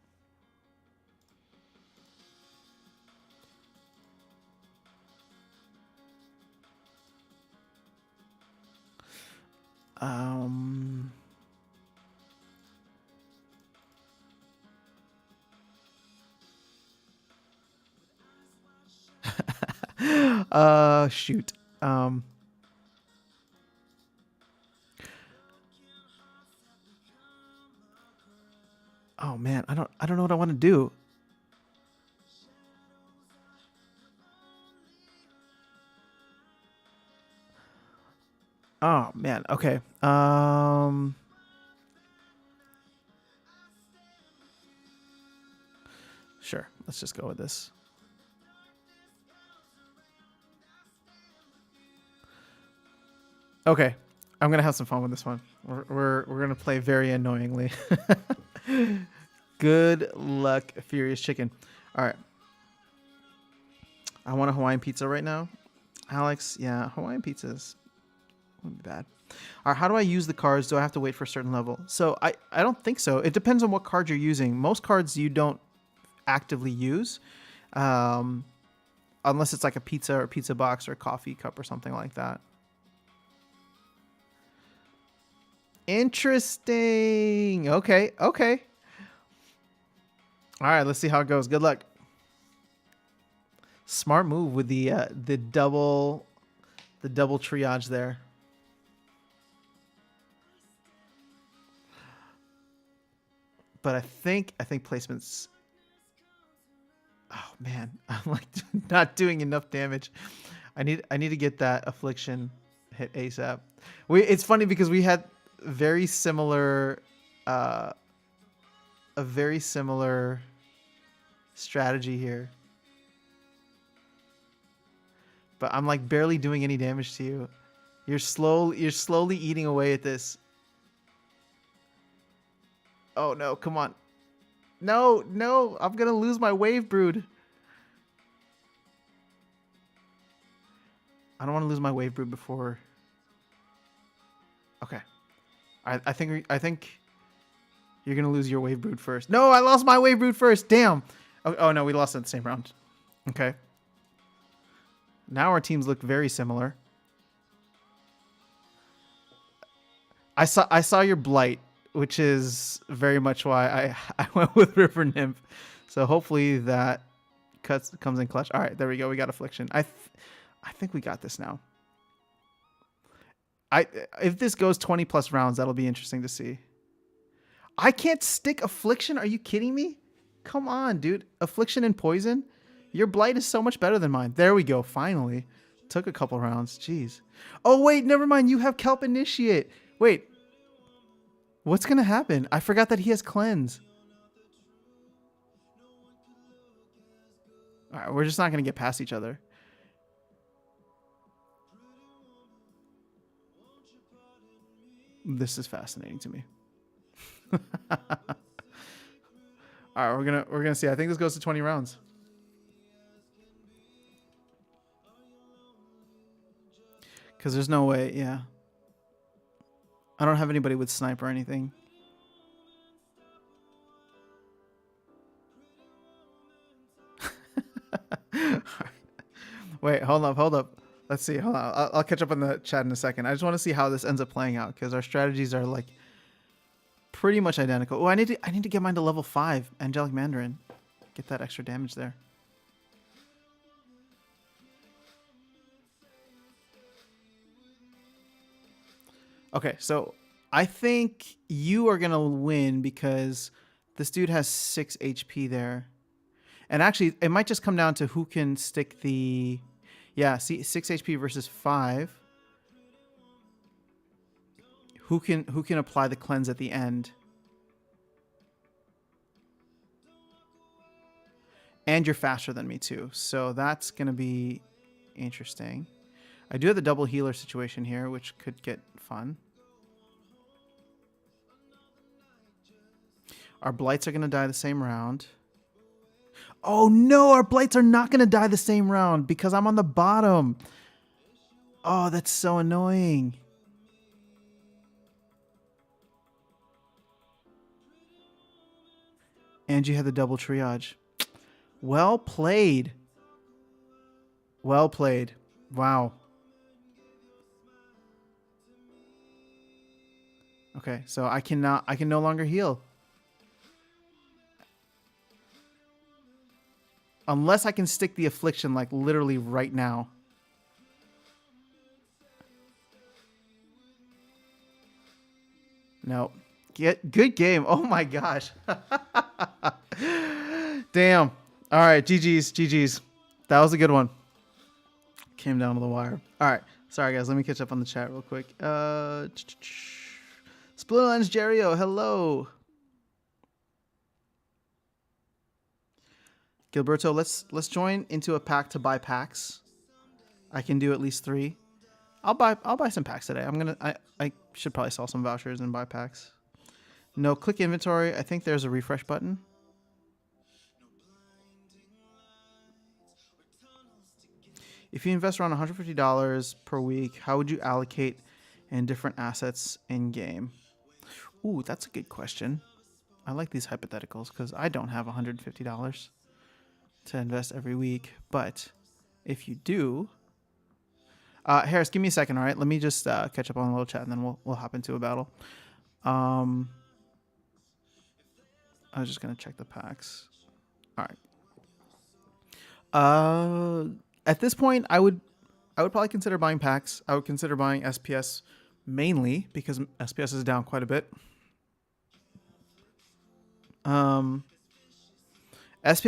Shoot. Oh man, I don't know what I want to do. Oh man, okay. Sure, let's just go with this. Okay, I'm gonna have some fun with this one. We're gonna play very annoyingly. Good luck, Furious Chicken. All right. I want a Hawaiian pizza right now. Alex, yeah, Hawaiian pizzas wouldn't be bad. All right, how do I use the cards? Do I have to wait for a certain level? So I don't think so. It depends on what card you're using. Most cards you don't actively use, unless it's like a pizza or pizza box or a coffee cup or something like that. Interesting. Okay. Okay. All right. Let's see how it goes. Good luck. Smart move with the double triage there. But I think placements. Oh man, I'm like not doing enough damage. I need to get that affliction hit ASAP. It's funny because we had very similar a very similar strategy here. But I'm like barely doing any damage to you. You're slowly eating away at this. Oh no, come on. No, no, I'm gonna lose my wave brood. I don't want to lose my wave brood before. Okay. I think you're gonna lose your wave brood first. No, I lost my wave brood first. Damn. Oh no, we lost it in the same round. Okay. Now our teams look very similar. I saw your blight, which is very much why I went with River Nymph. So hopefully that comes in clutch. All right, there we go. We got affliction. I think we got this now. If this goes 20 plus rounds, that'll be interesting to see. I can't stick affliction. Are you kidding me? Come on, dude. Affliction and poison. Your blight is so much better than mine. There we go. Finally. Took a couple rounds. Jeez. Oh, wait. Never mind. You have Kelp Initiate. Wait. What's going to happen? I forgot that he has Cleanse. All right. We're just not going to get past each other. This is fascinating to me. All right. We're gonna see. I think this goes to 20 rounds. Because there's no way, yeah. I don't have anybody with snipe or anything. Wait, hold up. Let's see. Hold on. I'll catch up on the chat in a second. I just want to see how this ends up playing out because our strategies are like pretty much identical. Oh, I need to get mine to level 5, Angelic Mandarin. Get that extra damage there. Okay, so I think you are going to win because this dude has 6 HP there. And actually, it might just come down to who can stick the... Yeah, see, 6 HP versus 5. Who can apply the cleanse at the end? And you're faster than me too, so that's going to be interesting. I do have the double healer situation here, which could get fun. Our blights are going to die the same round. Oh no, our blights are not going to die the same round because I'm on the bottom. Oh, that's so annoying. And you had the double triage. Well played. Well played. Wow. Okay, so I can no longer heal. Unless I can stick the affliction like literally right now. No. Good game. Oh my gosh. Damn. All right, GG's. That was a good one. Came down to the wire. All right. Sorry guys, let me catch up on the chat real quick. Split Lens Jerio, hello. Gilberto, let's join into a pack to buy packs. I can do at least 3. I'll buy some packs today. I should probably sell some vouchers and buy packs. No, click inventory. I think there's a refresh button. If you invest around $150 per week, how would you allocate in different assets in game? Ooh, that's a good question. I like these hypotheticals because I don't have $150 to invest every week. But if you do, Harris, give me a second, all right? Let me just catch up on a little chat, and then we'll hop into a battle. I was just gonna check the packs. All right. At this point, I would probably consider buying packs. I would consider buying SPS mainly because SPS is down quite a bit. SPS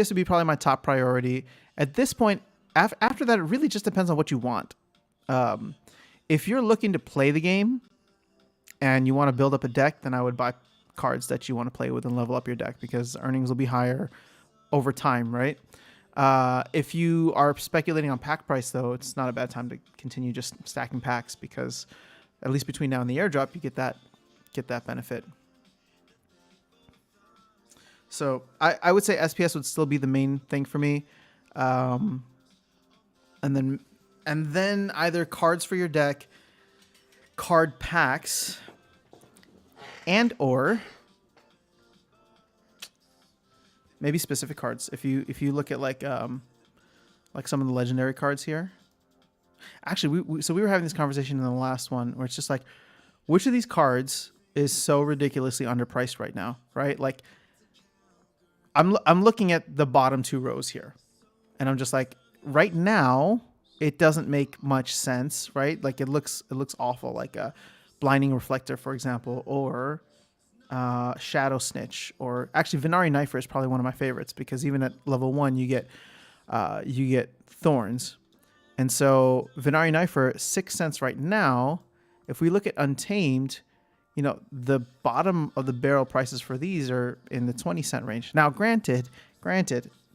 would be probably my top priority. At this point, after that, it really just depends on what you want. If you're looking to play the game and you want to build up a deck, then I would buy cards that you want to play with and level up your deck because earnings will be higher over time, right? If you are speculating on pack price, though, it's not a bad time to continue just stacking packs because at least between now and the airdrop, you get that benefit. So I would say SPS would still be the main thing for me, and then either cards for your deck, card packs, and or maybe specific cards. If you look at like some of the legendary cards here. Actually, we were having this conversation in the last one where it's just like, which of these cards is so ridiculously underpriced right now, right? Like, I'm looking at the bottom two rows here, and I'm just like, right now it doesn't make much sense, right? Like it looks awful, like a Blinding Reflector, for example, or Shadow Snitch, or actually Venari Knifer is probably one of my favorites because even at level 1 you get Thorns, and so Venari Knifer 6 cents right now. If we look at Untamed, you know, the bottom of the barrel prices for these are in the 20-cent range. Now, granted,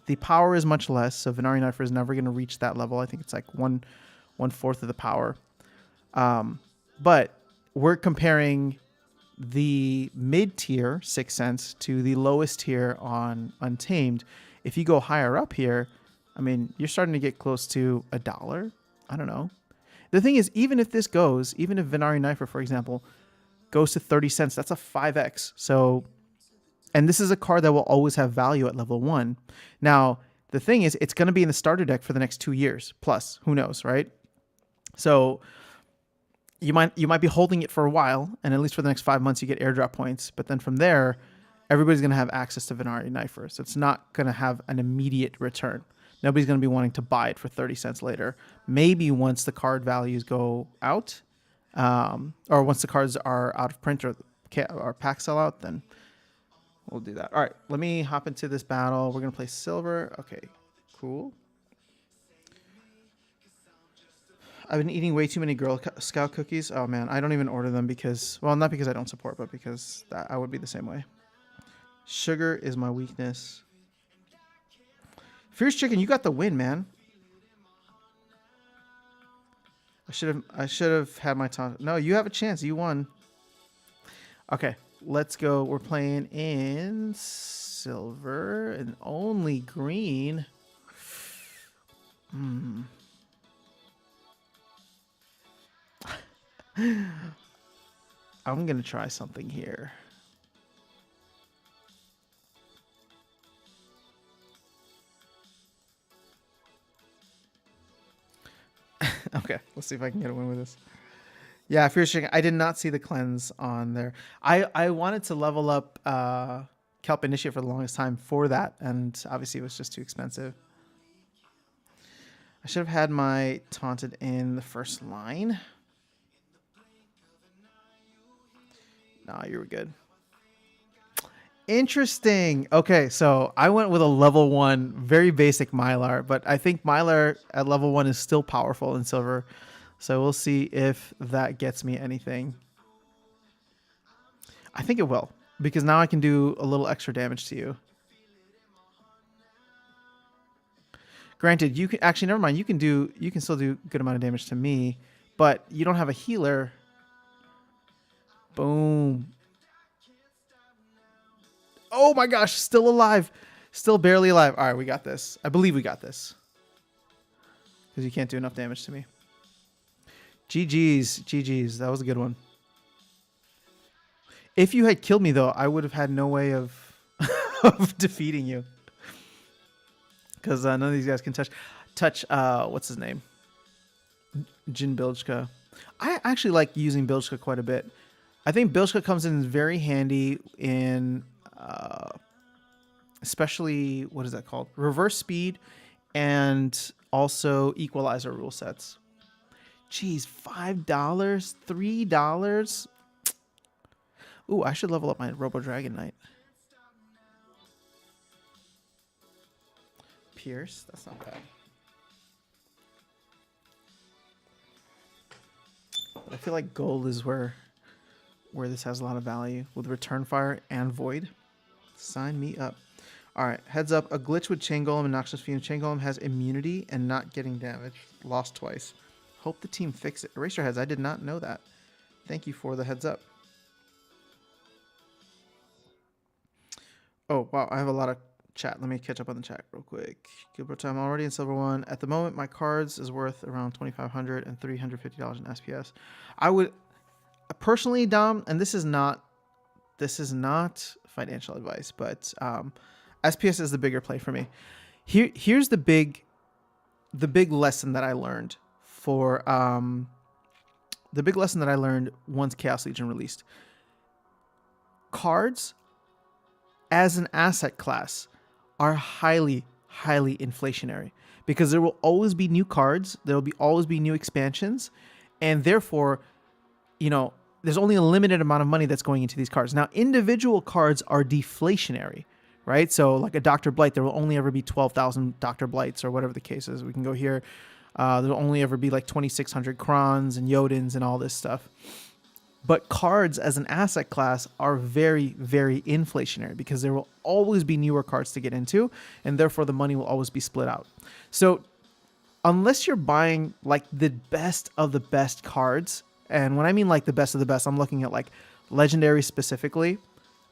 the power is much less, so Venari Knifer is never going to reach that level. I think it's like 1/4 of the power. But we're comparing the mid-tier 6 cents to the lowest tier on Untamed. If you go higher up here, I mean, you're starting to get close to $1. I don't know. The thing is, even if Venari Knifer, for example, goes to 30 cents, that's a 5x. So, and this is a card that will always have value at level 1. Now, the thing is, it's going to be in the starter deck for the next 2 years plus. Who knows, right? So you might be holding it for a while, and at least for the next 5 months you get airdrop points. But then from there, everybody's going to have access to Venari Knifer, so it's not going to have an immediate return. Nobody's going to be wanting to buy it for 30 cents later. Maybe once the card values go out, or once the cards are out of print or pack sell out, then we'll do that. All right, let me hop into this battle. We're going to play silver. Okay, cool. I've been eating way too many Girl Scout cookies. Oh, man, I don't even order them because, well, not because I don't support, but because I would be the same way. Sugar is my weakness. Fierce Chicken, you got the win, man. I should have had my taunt. No, you have a chance. You won. Okay, let's go. We're playing in silver and only green. I'm gonna try something here. Okay, let's see if I can get a win with this. Yeah, Fierce Chicken. I did not see the cleanse on there. I wanted to level up Kelp Initiate for the longest time for that, and obviously it was just too expensive. I should have had my Taunted in the first line. Nah, you were good. Interesting. Okay, so I went with a level 1, very basic Mylar, but I think Mylar at level 1 is still powerful in silver. So we'll see if that gets me anything. I think it will, because now I can do a little extra damage to you. Granted, you can actually, never mind. You can still do a good amount of damage to me, but you don't have a healer. Boom. Oh my gosh, still alive. Still barely alive. All right, we got this. I believe we got this. Because you can't do enough damage to me. GG's. GG's. That was a good one. If you had killed me, though, I would have had no way of, of defeating you. Because none of these guys can touch what's his name? Jin Bilgka. I actually like using Bilgka quite a bit. I think Bilgka comes in very handy in... especially, what is that called? Reverse speed and also equalizer rule sets. Jeez, $5, $3. Ooh, I should level up my Robo Dragon Knight. Pierce. That's not bad. But I feel like gold is where this has a lot of value with return fire and void. Sign me up. All right, heads up. A glitch with Chain Golem and Noxious Fume. Chain Golem has immunity and not getting damage. Lost twice. Hope the team fix it. Eraserheads, I did not know that. Thank you for the heads up. Oh, wow, I have a lot of chat. Let me catch up on the chat real quick. Gilbert, I'm already in Silver 1. At the moment, my cards is worth around $2,500 and $350 in SPS. I would personally, Dom, and this is not financial advice, but SPS is the bigger play for me. Here's the big lesson that I learned for once Chaos Legion released. Cards as an asset class are highly inflationary because there will always be new cards, there will always be new expansions, and therefore, there's only a limited amount of money that's going into these cards. Now, individual cards are deflationary, right? So like a Dr. Blight, there will only ever be 12,000 Dr. Blights or whatever the case is. We can go here. There'll only ever be like 2,600 Krons and Jodins and all this stuff. But cards as an asset class are very inflationary because there will always be newer cards to get into, and therefore the money will always be split out. So unless you're buying like the best of the best cards, and when I mean like the best of the best, I'm looking at like legendary specifically,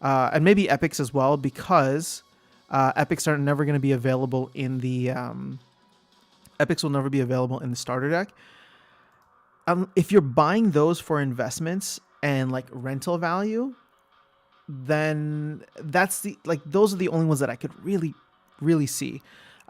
and maybe epics as well, because epics are never going to be available in the epics will never be available in the starter deck. If you're buying those for investments and like rental value, then those are the only ones that I could really see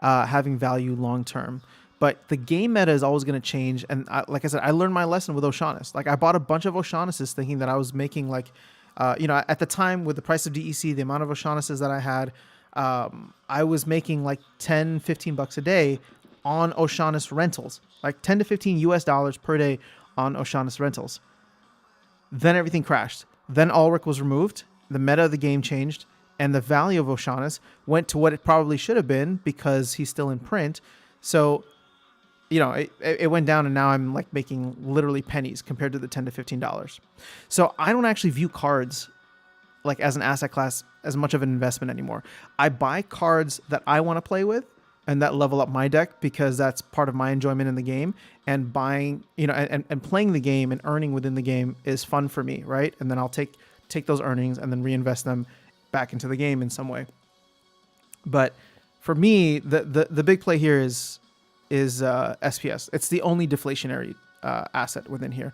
having value long term. But the game meta is always going to change. And like I said, I learned my lesson with O'Shaughnessy. Like I bought a bunch of O'Shaughnessy's thinking that I was making like, at the time with the price of DEC, the amount of O'Shaughnessy's that I had, I was making like 10, 15 bucks a day on O'Shaughnessy rentals, like 10 to 15 US dollars per day on O'Shaughnessy rentals. Then everything crashed. Then Ulrich was removed. The meta of the game changed, and the value of O'Shaughnessy went to what it probably should have been because he's still in print. So, it went down, and now I'm like making literally pennies compared to the $10 to $15. So I don't actually view cards like as an asset class as much of an investment anymore. I buy cards that I want to play with and that level up my deck because that's part of my enjoyment in the game, and buying, and playing the game and earning within the game is fun for me, right? And then I'll take those earnings and then reinvest them back into the game in some way. But for me, the big play here is SPS. It's the only deflationary asset within here.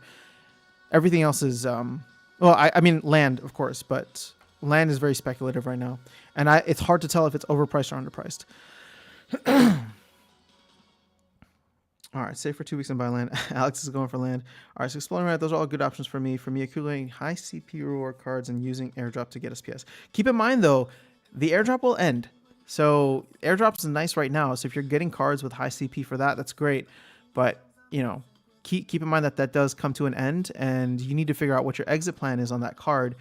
Everything else is I mean land, of course, but land is very speculative right now, and it's hard to tell if it's overpriced or underpriced. All right, save for 2 weeks and buy land. Alex is going for land. All right, so exploring right, those are all good options for me. For me, accumulating high CP reward cards and using airdrop to get SPS. Keep in mind though, the airdrop will end. So airdrops is nice right now. So if you're getting cards with high CP for that, that's great. But keep in mind that does come to an end, and you need to figure out what your exit plan is on that card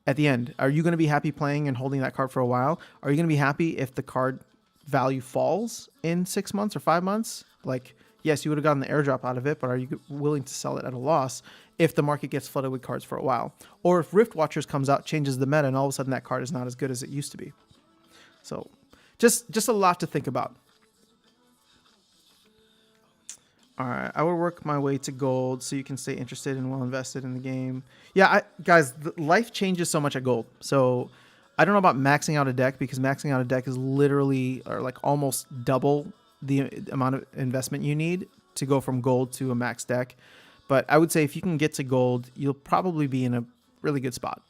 at the end. Are you going to be happy playing and holding that card for a while? Are you going to be happy if the card value falls in 6 months or 5 months? Like, yes, you would have gotten the airdrop out of it, but are you willing to sell it at a loss if the market gets flooded with cards for a while? Or if Rift Watchers comes out, changes the meta, and all of a sudden that card is not as good as it used to be. So just a lot to think about. All right, I will work my way to gold so you can stay interested and well invested in the game. Yeah, guys, life changes so much at gold. So I don't know about maxing out a deck, because maxing out a deck is literally or like almost double the amount of investment you need to go from gold to a max deck. But I would say if you can get to gold, you'll probably be in a really good spot.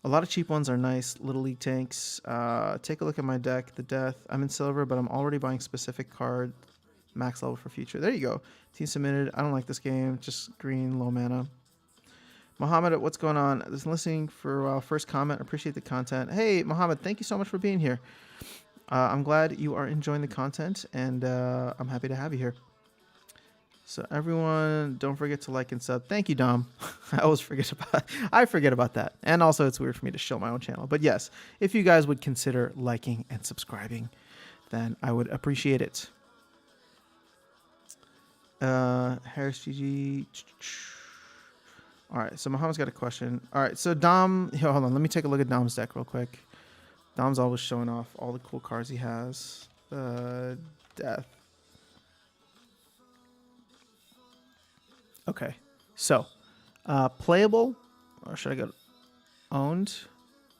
A lot of cheap ones are nice. Little League tanks. Take a look at my deck, the Death. I'm in silver, but I'm already buying specific card max level for future. There you go. Team submitted. I don't like this game. Just green, low mana. Mohammed, what's going on? Just listening for a while. First comment. Appreciate the content. Hey, Mohammed, thank you so much for being here. I'm glad you are enjoying the content, and I'm happy to have you here. So everyone, don't forget to like and sub. Thank you, Dom. I forget about that. And also it's weird for me to show my own channel. But yes, if you guys would consider liking and subscribing, then I would appreciate it. Harris GG. All right, so Muhammad's got a question. All right, so Dom, here, hold on. Let me take a look at Dom's deck real quick. Dom's always showing off all the cool cards he has. Death. Okay, so playable, or should I go owned?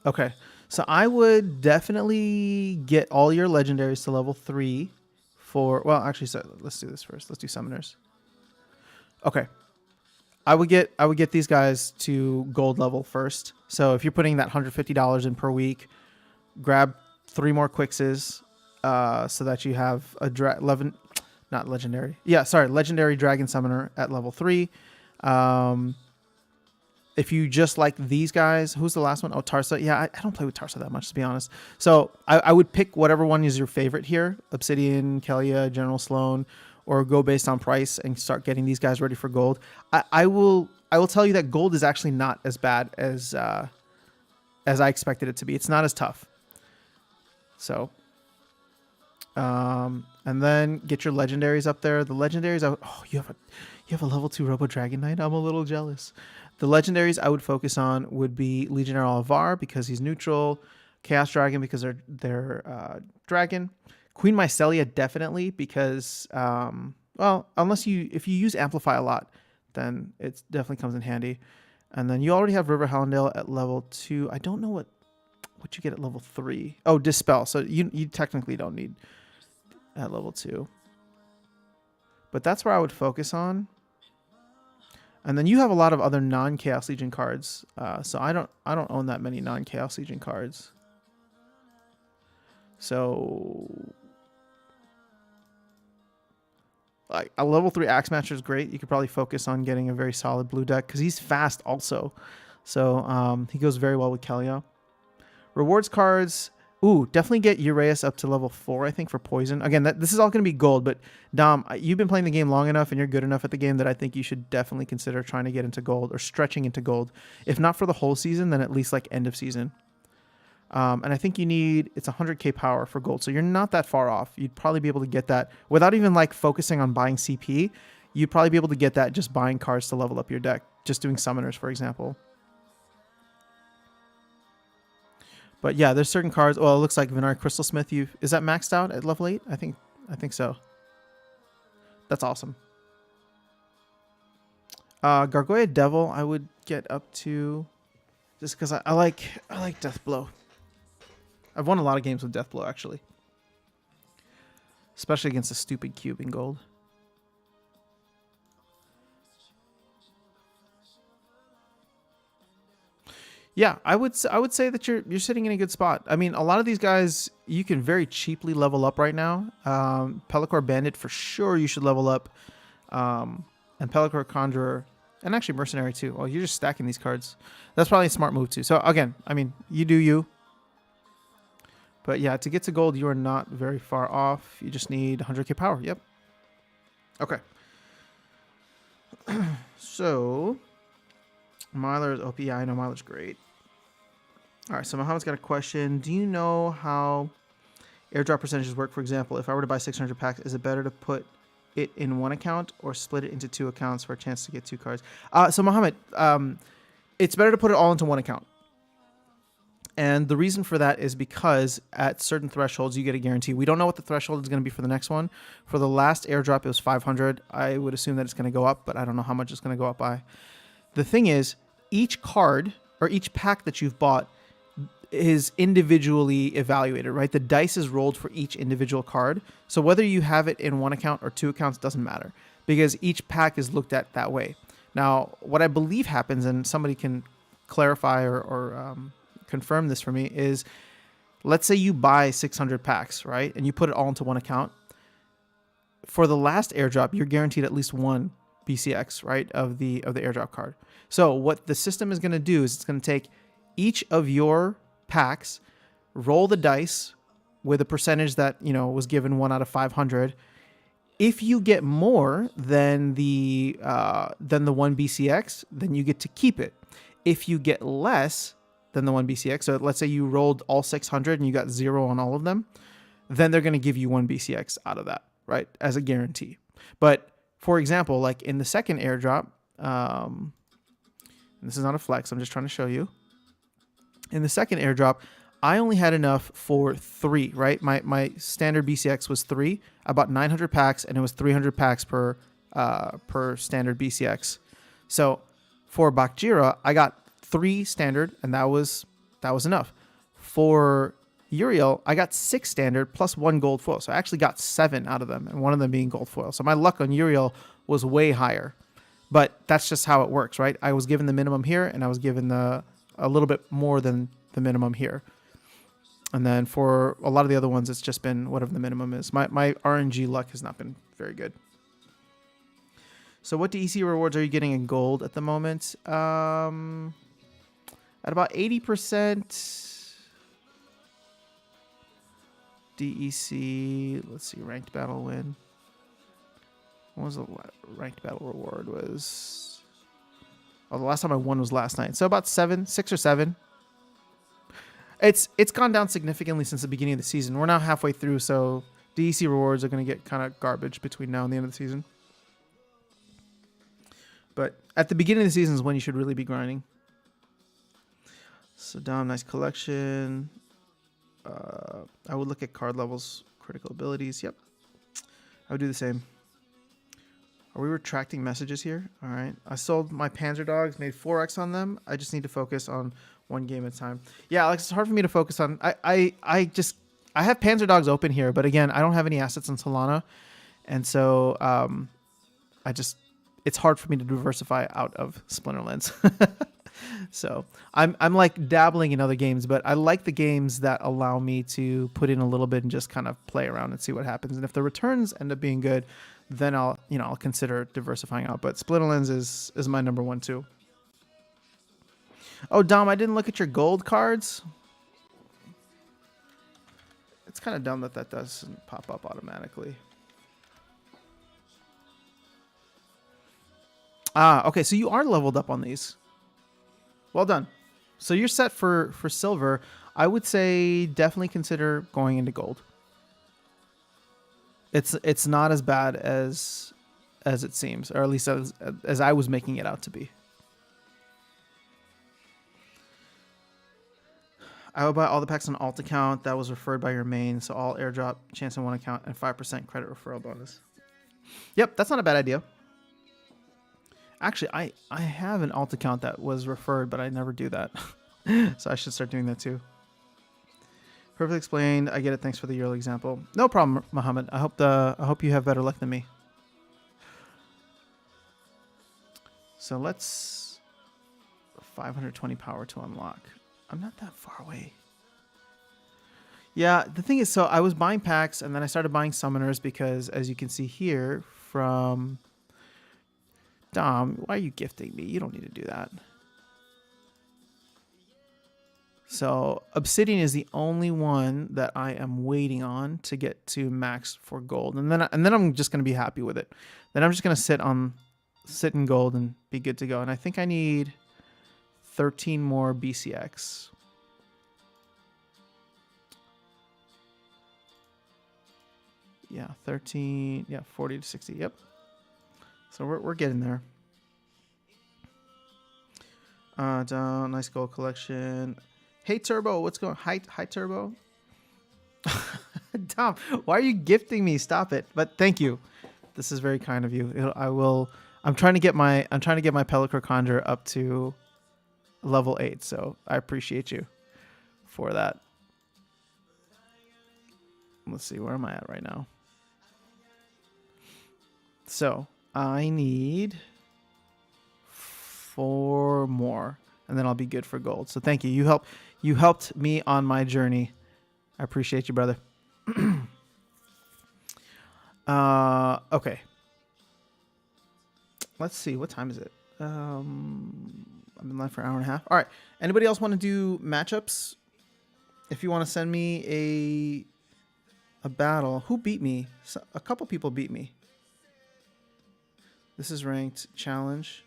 Okay, so I would definitely get all your legendaries to level 3 for, well, actually, so let's do this first. Let's do summoners. Okay. I would get these guys to gold level first. So if you're putting that $150 in per week, grab 3 more Quixes so that you have a legendary dragon summoner at level 3. If you just like these guys, who's the last one? Oh, Tarsa. Yeah, I don't play with Tarsa that much, to be honest. So I would pick whatever one is your favorite here. Obsidian, Kelia, General Sloan, or go based on price and start getting these guys ready for gold. I will tell you that gold is actually not as bad as I expected it to be. It's not as tough. So, and then get your legendaries up there. The legendaries, you have a level 2 Robo Dragon Knight. I'm a little jealous. The legendaries I would focus on would be Legionnaire Alvar because he's neutral, Chaos Dragon because they're dragon, Queen Mycelia definitely because well, if you use Amplify a lot, then it definitely comes in handy. And then you already have River Hallandale at level 2. I don't know what you get at level 3. Oh, Dispel. So you technically don't need at level 2. But that's where I would focus on. And then you have a lot of other non-Chaos Legion cards. So I don't own that many non-Chaos Legion cards. So like a level 3 Axe Matcher is great. You could probably focus on getting a very solid blue deck because he's fast also. So he goes very well with Kelia. Rewards cards. Ooh, definitely get Uraeus up to level 4, I think, for poison. Again, this is all going to be gold, but Dom, you've been playing the game long enough and you're good enough at the game that I think you should definitely consider trying to get into gold or stretching into gold. If not for the whole season, then at least like end of season. And I think it's 100k power for gold, so you're not that far off. You'd probably be able to get that without even like focusing on buying CP. You'd probably be able to get that just buying cards to level up your deck, just doing summoners, for example. But yeah, there's certain cards. Well, it looks like Venari Crystal Smith. Is that maxed out at level 8? I think so. That's awesome. Gargoyle Devil, I would get up to, just because I like Deathblow. I've won a lot of games with Deathblow actually, especially against a stupid cube in gold. Yeah, I would say that you're sitting in a good spot. I mean, a lot of these guys you can very cheaply level up right now. Pelacor Bandit for sure you should level up, and Pelacor Conjurer, and actually Mercenary too. Well, you're just stacking these cards. That's probably a smart move too. So again, I mean, you do you. But yeah, to get to gold, you are not very far off. You just need 100k power. Yep. Okay. So Myler's OP. Yeah, I know Myler's great. All right, so Muhammad's got a question. Do you know how airdrop percentages work? For example, if I were to buy 600 packs, is it better to put it in one account or split it into 2 accounts for a chance to get 2 cards? So Muhammad, it's better to put it all into one account. And the reason for that is because at certain thresholds, you get a guarantee. We don't know what the threshold is going to be for the next one. For the last airdrop, it was 500. I would assume that it's going to go up, but I don't know how much it's going to go up by. The thing is, each card or each pack that you've bought is individually evaluated, right? The dice is rolled for each individual card. So whether you have it in 1 account or 2 accounts doesn't matter because each pack is looked at that way. Now, what I believe happens, and somebody can clarify or confirm this for me, is let's say you buy 600 packs, right? And you put it all into 1 account. For the last airdrop, you're guaranteed at least 1 BCX, right, of the airdrop card. So what the system is going to do is it's going to take each of your packs, roll the dice with a percentage that, was given 1 out of 500, If you get more than the 1 BCX, then you get to keep it. If you get less than the 1 BCX, so let's say you rolled all 600 and you got 0 on all of them, then they're going to give you 1 BCX out of that, right, as a guarantee. But for example, like in the second airdrop, and this is not a flex, I'm just trying to show you. In the second airdrop, I only had enough for 3, right? My standard BCX was 3. I bought 900 packs, and it was 300 packs per standard BCX. So for Bakjira, I got 3 standard, and that was enough. For Uriel, I got 6 standard plus 1 gold foil. So I actually got 7 out of them, and one of them being gold foil. So my luck on Uriel was way higher. But that's just how it works, right? I was given the minimum here, and I was given a little bit more than the minimum here. And then for a lot of the other ones, it's just been whatever the minimum is. My RNG luck has not been very good. So what EC rewards are you getting in gold at the moment? At about 80%. DEC, let's see, ranked battle win. What was the ranked battle reward was? Oh, the last time I won was last night. So about 6 or 7. It's gone down significantly since the beginning of the season. We're now halfway through, so DEC rewards are going to get kind of garbage between now and the end of the season. But at the beginning of the season is when you should really be grinding. So Dom, nice collection. I would look at card levels, critical abilities. Yep. I would do the same. Are we retracting messages here? All right. I sold my Panzer dogs, made 4x on them. I just need to focus on one game at a time. Yeah, Alex, it's hard for me to focus on. I have Panzer dogs open here, but again, I don't have any assets in Solana. And so it's hard for me to diversify out of Splinterlands. So I'm like dabbling in other games, but I like the games that allow me to put in a little bit and just kind of play around and see what happens. And if the returns end up being good, then I'll consider diversifying out. But Splinterlands is my number 1 too. Oh, Dom, I didn't look at your gold cards. It's kind of dumb that doesn't pop up automatically. Okay, so you are leveled up on these. Well done. So you're set for silver. I would say definitely consider going into gold. It's not as bad as it seems, or at least as I was making it out to be. I would buy all the packs on alt account that was referred by your main, so all airdrop, chance in 1 account, and 5% credit referral bonus. Yep, that's not a bad idea. Actually, I have an alt account that was referred, but I never do that. So I should start doing that too. Perfectly explained. I get it. Thanks for the Euro example. No problem, Mohammed. I hope you have better luck than me. So let's 520 power to unlock. I'm not that far away. Yeah, the thing is, so I was buying packs and then I started buying summoners because, as you can see here from Dom, why are you gifting me? You don't need to do that. So Obsidian is the only one that I am waiting on to get to max for gold, and then I'm just gonna be happy with it. Then I'm just gonna sit in gold and be good to go. And I think I need 13 more BCX. Yeah, 13. Yeah, 40 to 60. Yep. So we're getting there. Down, nice gold collection. Hey Turbo, what's going on? Hi Turbo. Dom, why are you gifting me? Stop it. But thank you. This is very kind of you. I'm trying to get my Pellicer Conjure up to level 8, so I appreciate you for that. Let's see, where am I at right now? So I need 4 more, and then I'll be good for gold. So thank you. You helped me on my journey. I appreciate you, brother. Okay. Let's see. What time is it? I've been live for an hour and a half. All right. Anybody else want to do matchups? If you want to send me a battle. Who beat me? A couple people beat me. This is ranked challenge.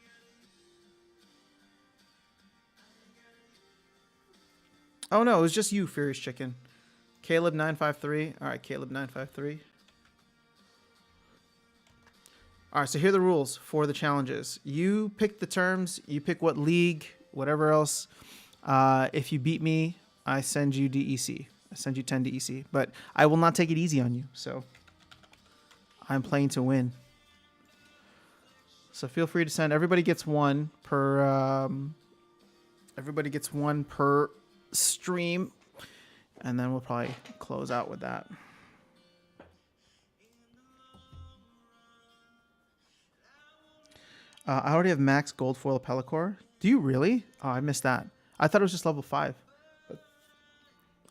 Oh no, it was just you, Furious Chicken. Caleb 953. All right, Caleb 953. All right, so here are the rules for the challenges. You pick the terms. You pick what league, whatever else. If you beat me, I send you DEC. I send you 10 DEC. But I will not take it easy on you. So I'm playing to win. So feel free to send. Everybody gets one per. Everybody gets one per stream, and then we'll probably close out with that. I already have max gold foil Pellicore. Do you really? Oh, I missed that. I thought it was just level 5. But...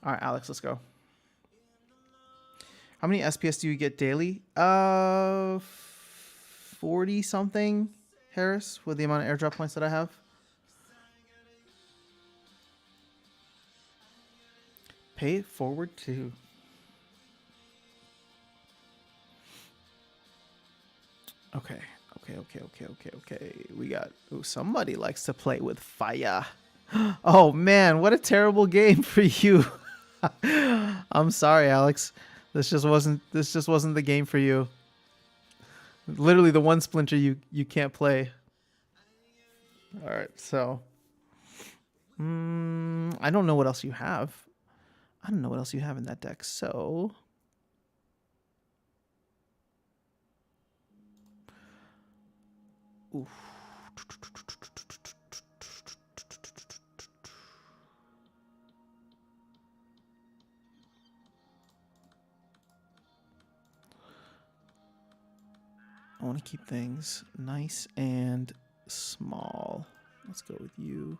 All right, Alex, let's go. How many SPS do you get daily? 40 something, Harris, with the amount of airdrop points that I have. Pay it forward too. Okay. Okay. We got... Ooh, somebody likes to play with fire. Oh man, what a terrible game for you. I'm sorry, Alex. This just wasn't the game for you. Literally the one splinter you can't play. All right, so I don't know what else you have. I don't know what else you have in that deck. So oof. I want to keep things nice and small. Let's go with you.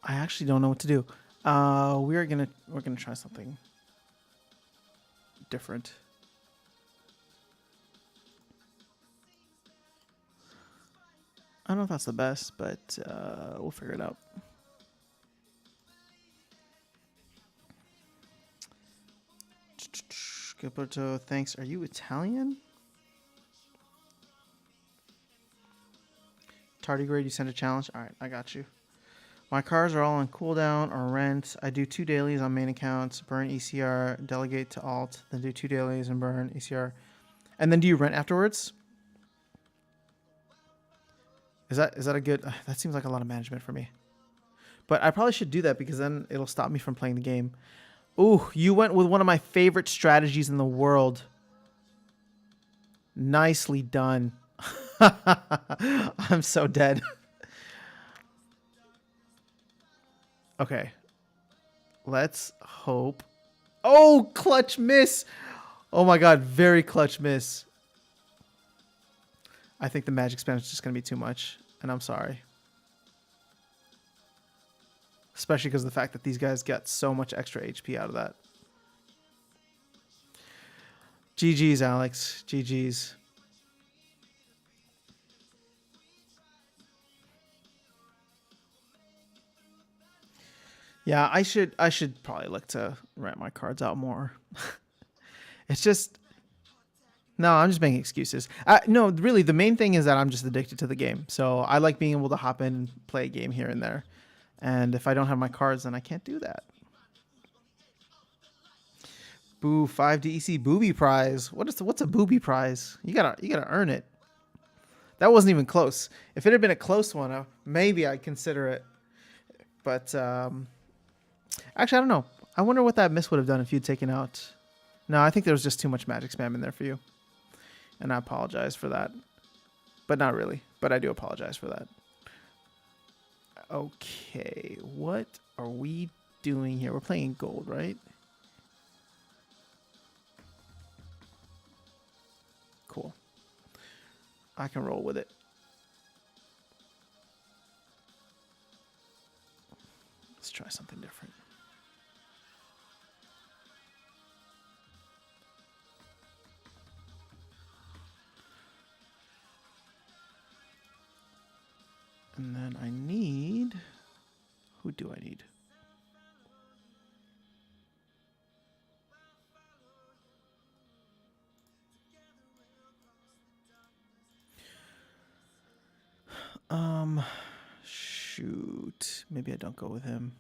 I actually don't know what to do. We're gonna try something different. I don't know if that's the best, but we'll figure it out. Caputo, thanks. Are you Italian? Tardigrade, you sent a challenge? All right, I got you. My cars are all on cooldown or rent. I do 2 dailies on main accounts, burn ECR, delegate to alt, then do 2 dailies and burn ECR. And then do you rent afterwards? Is that a good... that seems like a lot of management for me. But I probably should do that because then it'll stop me from playing the game. Ooh, you went with one of my favorite strategies in the world. Nicely done. I'm so dead. Okay. Let's hope. Oh, clutch miss. Oh my god, very clutch miss. I think the magic spam is just going to be too much, and I'm sorry. Especially because of the fact that these guys got so much extra HP out of that. GG's, Alex. GG's. Yeah, I should probably look to rent my cards out more. It's just... No, I'm just making excuses. No, really, the main thing is that I'm just addicted to the game. So I like being able to hop in and play a game here and there. And if I don't have my cards, then I can't do that. Boo, 5 DEC booby prize. What's a booby prize? You gotta earn it. That wasn't even close. If it had been a close one, maybe I'd consider it. But actually, I don't know. I wonder what that miss would have done if you'd taken out... No, I think there was just too much magic spam in there for you. And I apologize for that. But not really. But I do apologize for that. Okay, what are we doing here? We're playing gold, right? Cool. I can roll with it. try something different. And then I need... Who do I need? Shoot. Maybe I don't go with him.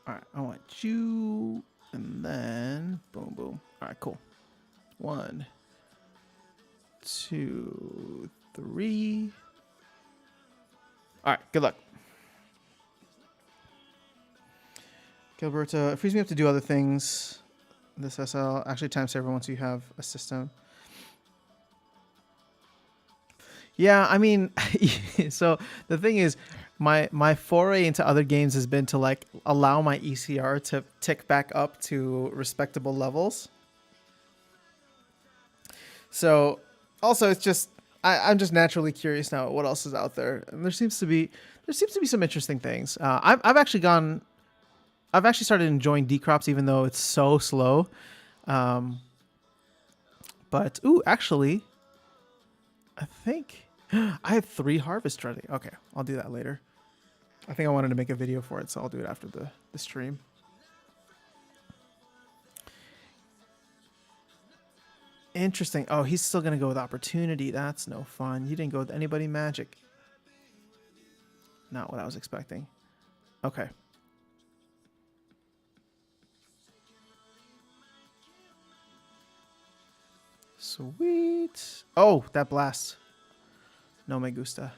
All right, I want you, and then boom, boom. All right, cool. 1, 2, 3. All right, good luck. Gilberto, it frees me up to do other things. This SL actually time saver once you have a system. Yeah, I mean, so the thing is, my foray into other games has been to like allow my ECR to tick back up to respectable levels. So also it's just I'm just naturally curious now what else is out there, and there seems to be some interesting things. I've actually started enjoying decrops even though it's so slow. But ooh, actually, I think I have 3 harvests ready. Okay, I'll do that later. I think I wanted to make a video for it, so I'll do it after the stream. Interesting. Oh, he's still going to go with opportunity. That's no fun. You didn't go with anybody magic. Not what I was expecting. Okay. Sweet. Oh, that blast. No me gusta.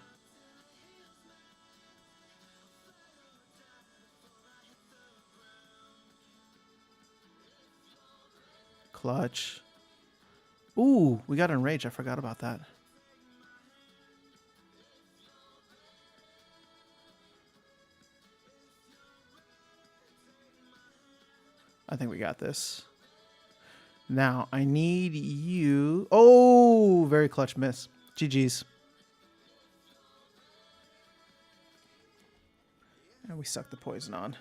Clutch. Ooh, we got enraged. I forgot about that. I think we got this. Now, I need you... Oh, very clutch miss. GG's. And we suck the poison on.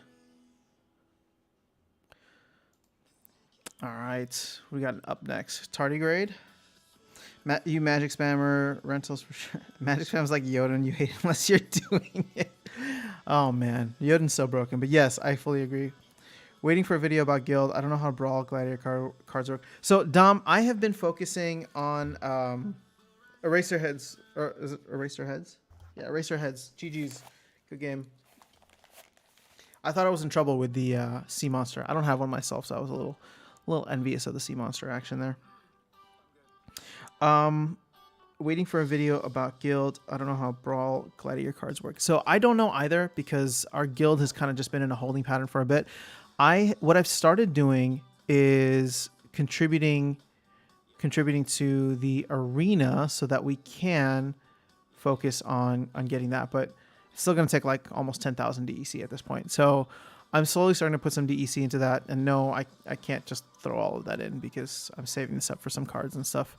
All right. We got up next. Tardigrade. You magic spammer. Rentals for sure. Magic spam's like Yoden. You hate it unless you're doing it. Oh, man. Yoden's so broken. But yes, I fully agree. Waiting for a video about guild. I don't know how Brawl Gladiator cards work. So, Dom, I have been focusing on Eraser Heads. Or is it Eraser Heads? Yeah, Eraser Heads. GG's. Good game. I thought I was in trouble with the Sea Monster. I don't have one myself, so I was a little envious of the Sea Monster action there. Waiting for a video about guild. I don't know how Brawl Gladiator cards work. So, I don't know either because our guild has kind of just been in a holding pattern for a bit. What I've started doing is contributing to the arena so that we can focus on getting that, but it's still going to take like almost 10,000 DEC at this point. So I'm slowly starting to put some DEC into that, and no, I can't just throw all of that in because I'm saving this up for some cards and stuff.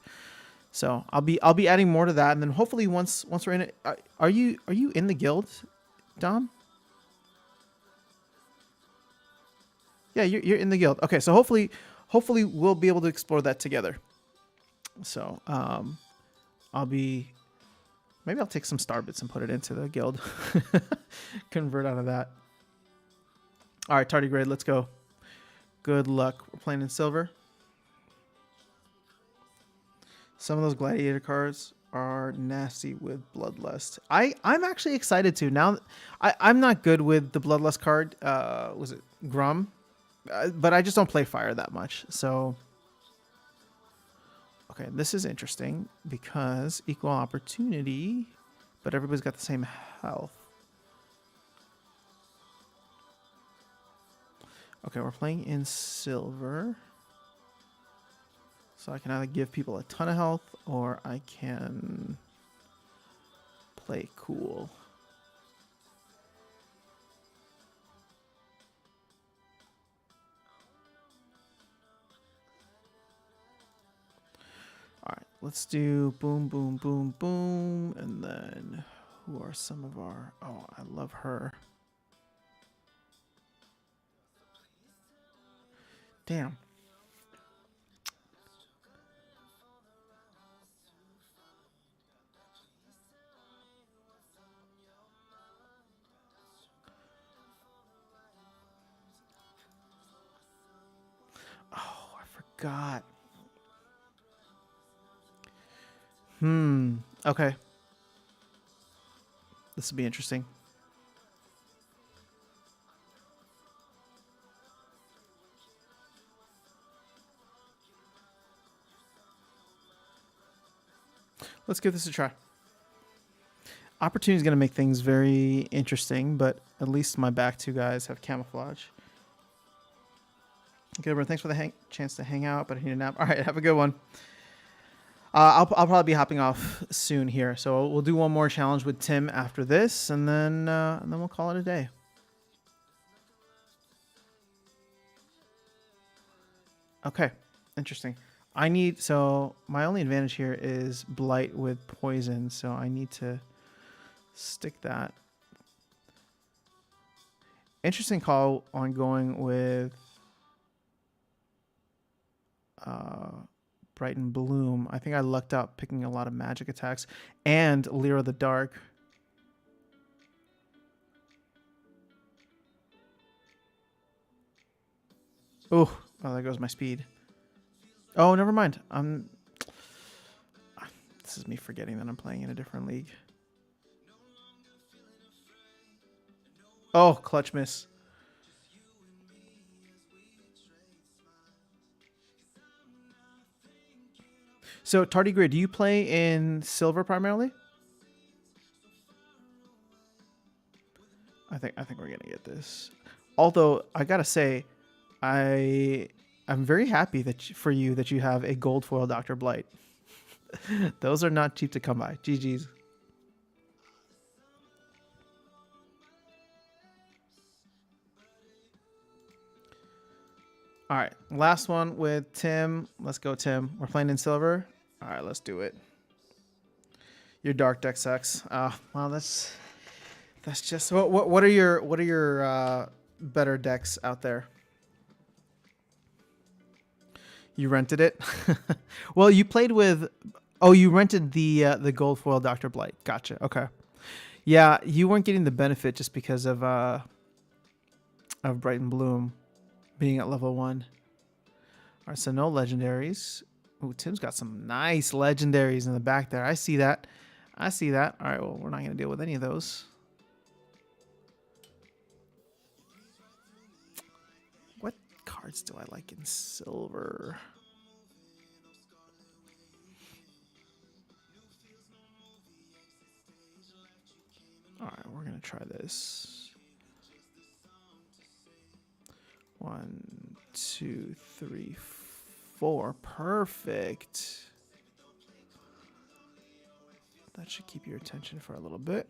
So I'll be adding more to that, and then hopefully once we're in it, are you in the guild, Dom? Yeah, you're in the guild. Okay, so hopefully we'll be able to explore that together. So maybe I'll take some Starbits and put it into the guild. Convert out of that. All right, Tardigrade, let's go. Good luck. We're playing in silver. Some of those gladiator cards are nasty with Bloodlust. I'm actually excited to. Now, I'm not good with the Bloodlust card. Was it Grum? But I just don't play fire that much. So, okay, this is interesting because equal opportunity, but everybody's got the same health. Okay, we're playing in silver. So I can either give people a ton of health or I can play cool. All right, let's do boom, boom, boom, boom. And then who are some of our... Oh, I love her. Damn. Oh, I forgot. Okay. This will be interesting. Let's give this a try. Opportunity is going to make things very interesting, but at least my back two guys have camouflage. Okay, everyone, thanks for the chance to hang out, but I need a nap. All right, have a good one. I'll probably be hopping off soon here, so we'll do one more challenge with Tim after this, and then we'll call it a day. Okay, interesting. So my only advantage here is blight with poison, so I need to stick that. Interesting call on going with Bright and Bloom. I think I lucked out picking a lot of magic attacks and Lyra the Dark. Oh, there goes my speed. Oh, never mind. This is me forgetting that I'm playing in a different league. Oh, clutch miss. So, Tardigrade, do you play in silver primarily? I think we're gonna get this. Although I gotta say, I'm very happy for you that you have a gold foil Dr. Blight. Those are not cheap to come by. GG's. All right, last one with Tim. Let's go, Tim. We're playing in silver. All right, let's do it. Your dark deck sucks. Well, that's just what are your better decks out there? You rented it. Well, you played with. Oh, you rented the gold foil Dr. Blight. Gotcha. Okay. Yeah, you weren't getting the benefit just because of Bright and Bloom being at level 1. All right, so no legendaries. Ooh, Tim's got some nice legendaries in the back there. I see that. I see that. All right, well, we're not going to deal with any of those. What cards do I like in silver? All right, we're going to try this. 1, 2, 3, 4. Perfect. That should keep your attention for a little bit.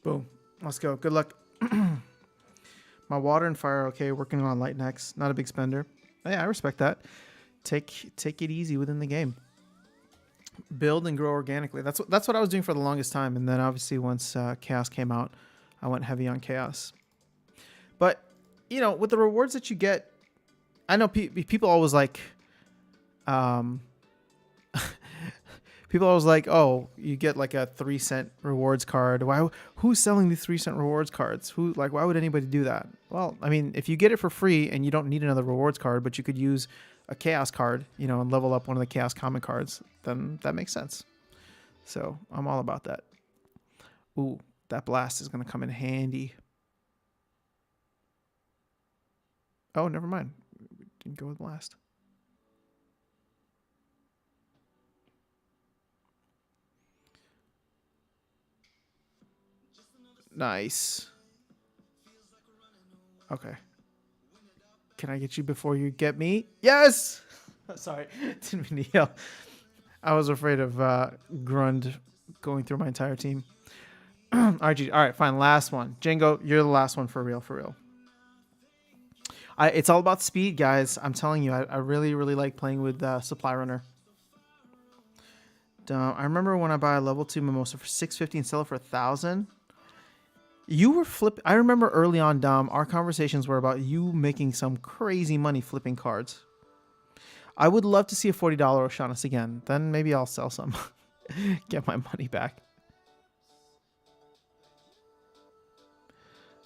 Boom. Let's go. Good luck. My water and fire, okay. Working on light next. Not a big spender. Yeah, I respect that. Take it easy within the game. Build and grow organically. That's what I was doing for the longest time. And then obviously once Chaos came out, I went heavy on Chaos. But, you know, with the rewards that you get, I know people always like... people always like, oh, you get like a 3-cent rewards card. Who's selling these 3-cent rewards cards? Why would anybody do that? Well, I mean, if you get it for free and you don't need another rewards card, but you could use a chaos card, you know, and level up one of the chaos common cards, then that makes sense. So I'm all about that. Ooh, that blast is going to come in handy. Oh, never mind. Didn't go with blast. Nice. Okay. Can I get you before you get me? Yes! Sorry. Didn't mean to yell. I was afraid of Grund going through my entire team. RG. All right, fine. Last one. Jingo, you're the last one for real, for real. It's all about speed, guys. I'm telling you, I really, really like playing with Supply Runner. I remember when I buy a level 2 Mimosa for $650 and sell it for $1,000. You were I remember early on, Dom, our conversations were about you making some crazy money flipping cards. I would love to see a $40 Oceanus again. Then maybe I'll sell some. Get my money back.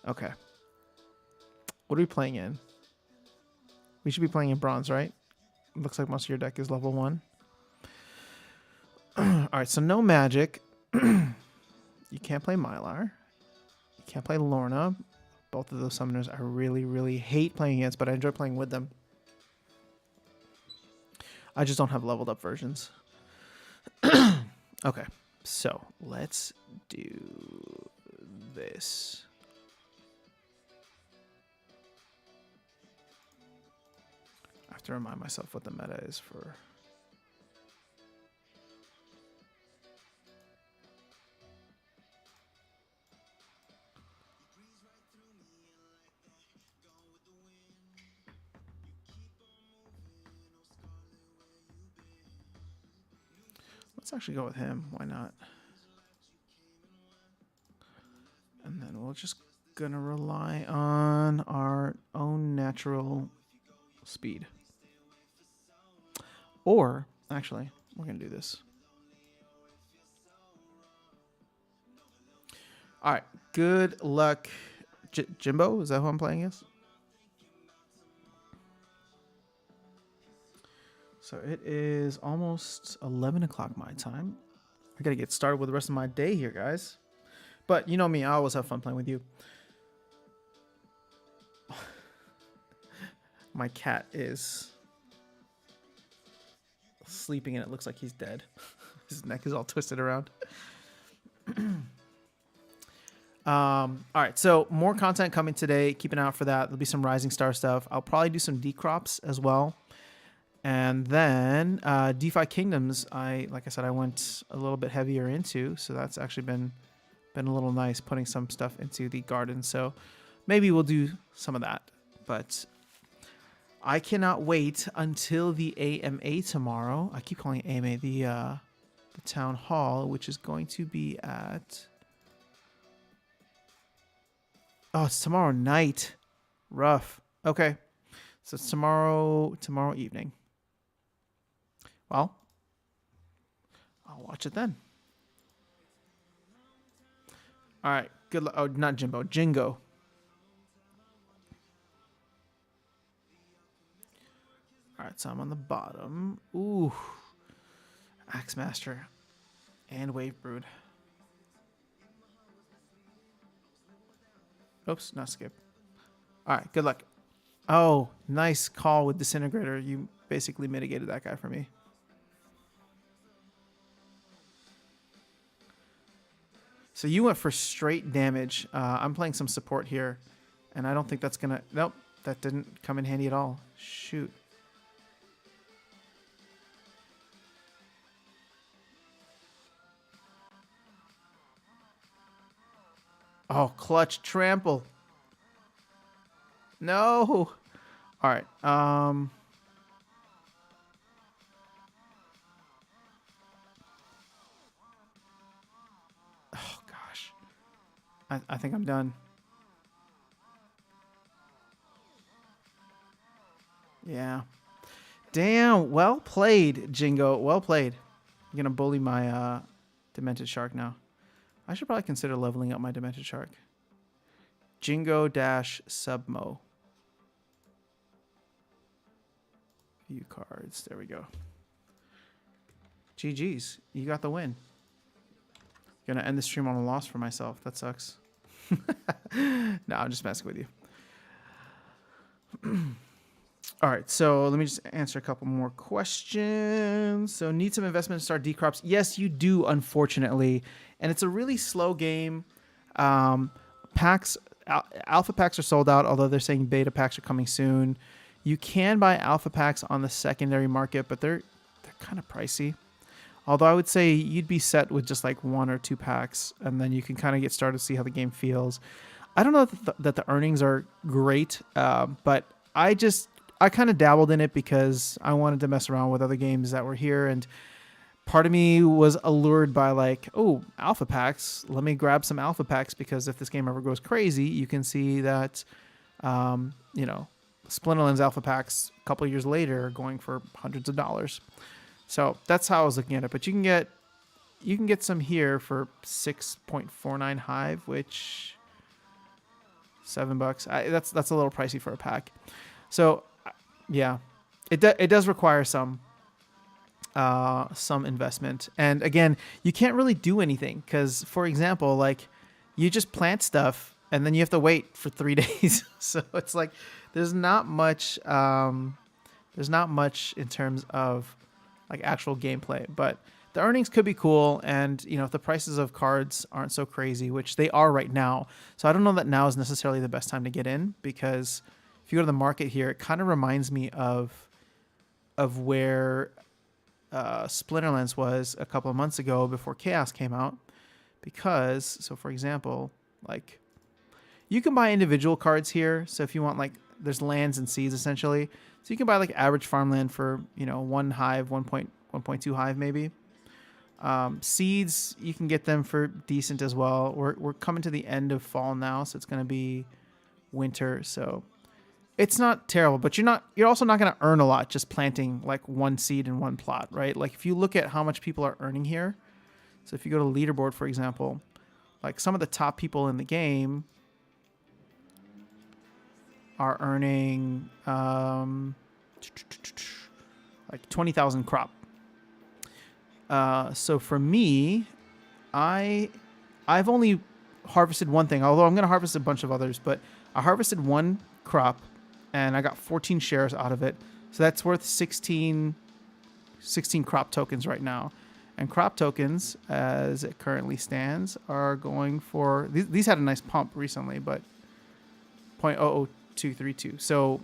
Okay. What are we playing in? We should be playing in bronze, right? Looks like most of your deck is level 1. Alright, so no magic. You can't play Mylar. You can't play Lorna. Both of those summoners I really, really hate playing against, but I enjoy playing with them. I just don't have leveled up versions. Okay, so let's do this. I have to remind myself what the meta is for. Let's actually go with him. Why not? And then we're just gonna rely on our own natural speed. Or, actually, we're gonna do this. All right. Good luck, Jimbo. Is that who I'm playing as? So it is almost 11 o'clock my time. I got to get started with the rest of my day here, guys. But you know me, I always have fun playing with you. My cat is sleeping and it looks like he's dead. His neck is all twisted around. All right, so more content coming today. Keep an eye out for that. There'll be some Rising Star stuff. I'll probably do some decrops as well. And then DeFi Kingdoms, like I said, I went a little bit heavier into, so that's actually been a little nice, putting some stuff into the garden. So maybe we'll do some of that. But I cannot wait until the AMA tomorrow. I keep calling it AMA, the town hall, which is going to be at... Oh, it's tomorrow night. Rough. Okay. So it's tomorrow evening. Well, I'll watch it then. All right. Good luck. Oh, not Jimbo. Jingo. All right. So I'm on the bottom. Ooh. Axemaster and Wave Brood. Oops, not skip. All right. Good luck. Oh, nice call with Disintegrator. You basically mitigated that guy for me. So you went for straight damage. I'm playing some support here, and I don't think that's going to... Nope, that didn't come in handy at all. Shoot. Oh, clutch trample. No. All right. Oh, gosh. I think I'm done. Yeah. Damn. Well played, Jingo. Well played. You're going to bully my Demented Shark now. I should probably consider leveling up my Demented Shark. Jingo-Submo. View cards. There we go. GG's. You got the win. Gonna end the stream on a loss for myself. That sucks. No, I'm just messing with you. All right, so let me just answer a couple more questions. So need some investment to start decrops? Yes, you do, unfortunately. And it's a really slow game. Packs, alpha packs are sold out, although they're saying beta packs are coming soon. You can buy alpha packs on the secondary market, but they're kind of pricey. Although I would say you'd be set with just like 1 or 2 packs, and then you can kind of get started to see how the game feels. I don't know that the earnings are great, but I kind of dabbled in it because I wanted to mess around with other games that were here, and part of me was allured by like, oh, alpha packs. Let me grab some alpha packs because if this game ever goes crazy, you can see that, you know, Splinterlands alpha packs a couple years later are going for hundreds of dollars. So that's how I was looking at it. But you can get some here for 6.49 Hive, which $7. That's a little pricey for a pack. So yeah, it does require some investment. And again, you can't really do anything because, for example, like you just plant stuff and then you have to wait for 3 days. So it's like there's not much in terms of like actual gameplay, but the earnings could be cool. And you know, if the prices of cards aren't so crazy, which they are right now, so I don't know that now is necessarily the best time to get in, because if you go to the market here, it kind of reminds me of where Splinterlands was a couple of months ago before Chaos came out. Because, so for example, like you can buy individual cards here. So if you want, like, there's lands and seeds essentially. So you can buy like average farmland for, you know, 1 hive, 1.2 hive maybe. Seeds, you can get them for decent as well. We're coming to the end of fall now, so it's going to be winter. So it's not terrible, but you're also not going to earn a lot just planting like 1 seed in 1 plot, right? Like if you look at how much people are earning here. So if you go to leaderboard, for example, like some of the top people in the game are earning like 20,000 crop. So for me, I've only harvested one thing, although I'm going to harvest a bunch of others, but I harvested 1 crop and I got 14 shares out of it. So that's worth 16 crop tokens right now. And crop tokens, as it currently stands, are going for... These had a nice pump recently, but 0.00232. So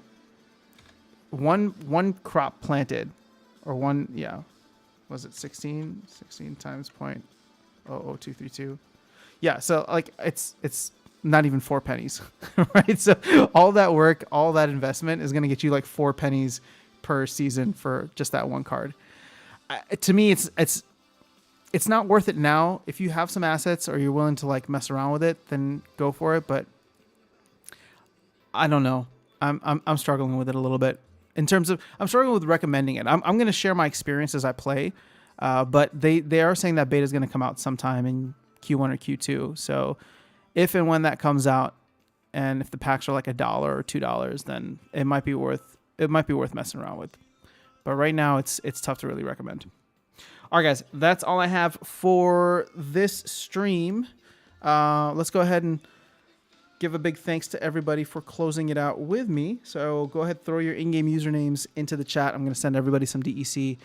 one crop planted, or one, yeah, was it 16 times 0.00232? Yeah, so like it's not even 4 pennies, right? So all that work, all that investment is going to get you like 4 pennies per season for just that 1 card. To me, it's not worth it now. If you have some assets or you're willing to like mess around with it, then go for it. But I don't know. I'm struggling with it a little bit in terms of I'm struggling with recommending it. I'm going to share my experience as I play, but they are saying that beta is going to come out sometime in Q1 or Q2. So if and when that comes out, and if the packs are like $1 or $2, then it might be worth messing around with. But right now, it's tough to really recommend. All right, guys, that's all I have for this stream. Let's go ahead and give a big thanks to everybody for closing it out with me. So go ahead, throw your in-game usernames into the chat. I'm going to send everybody some DEC,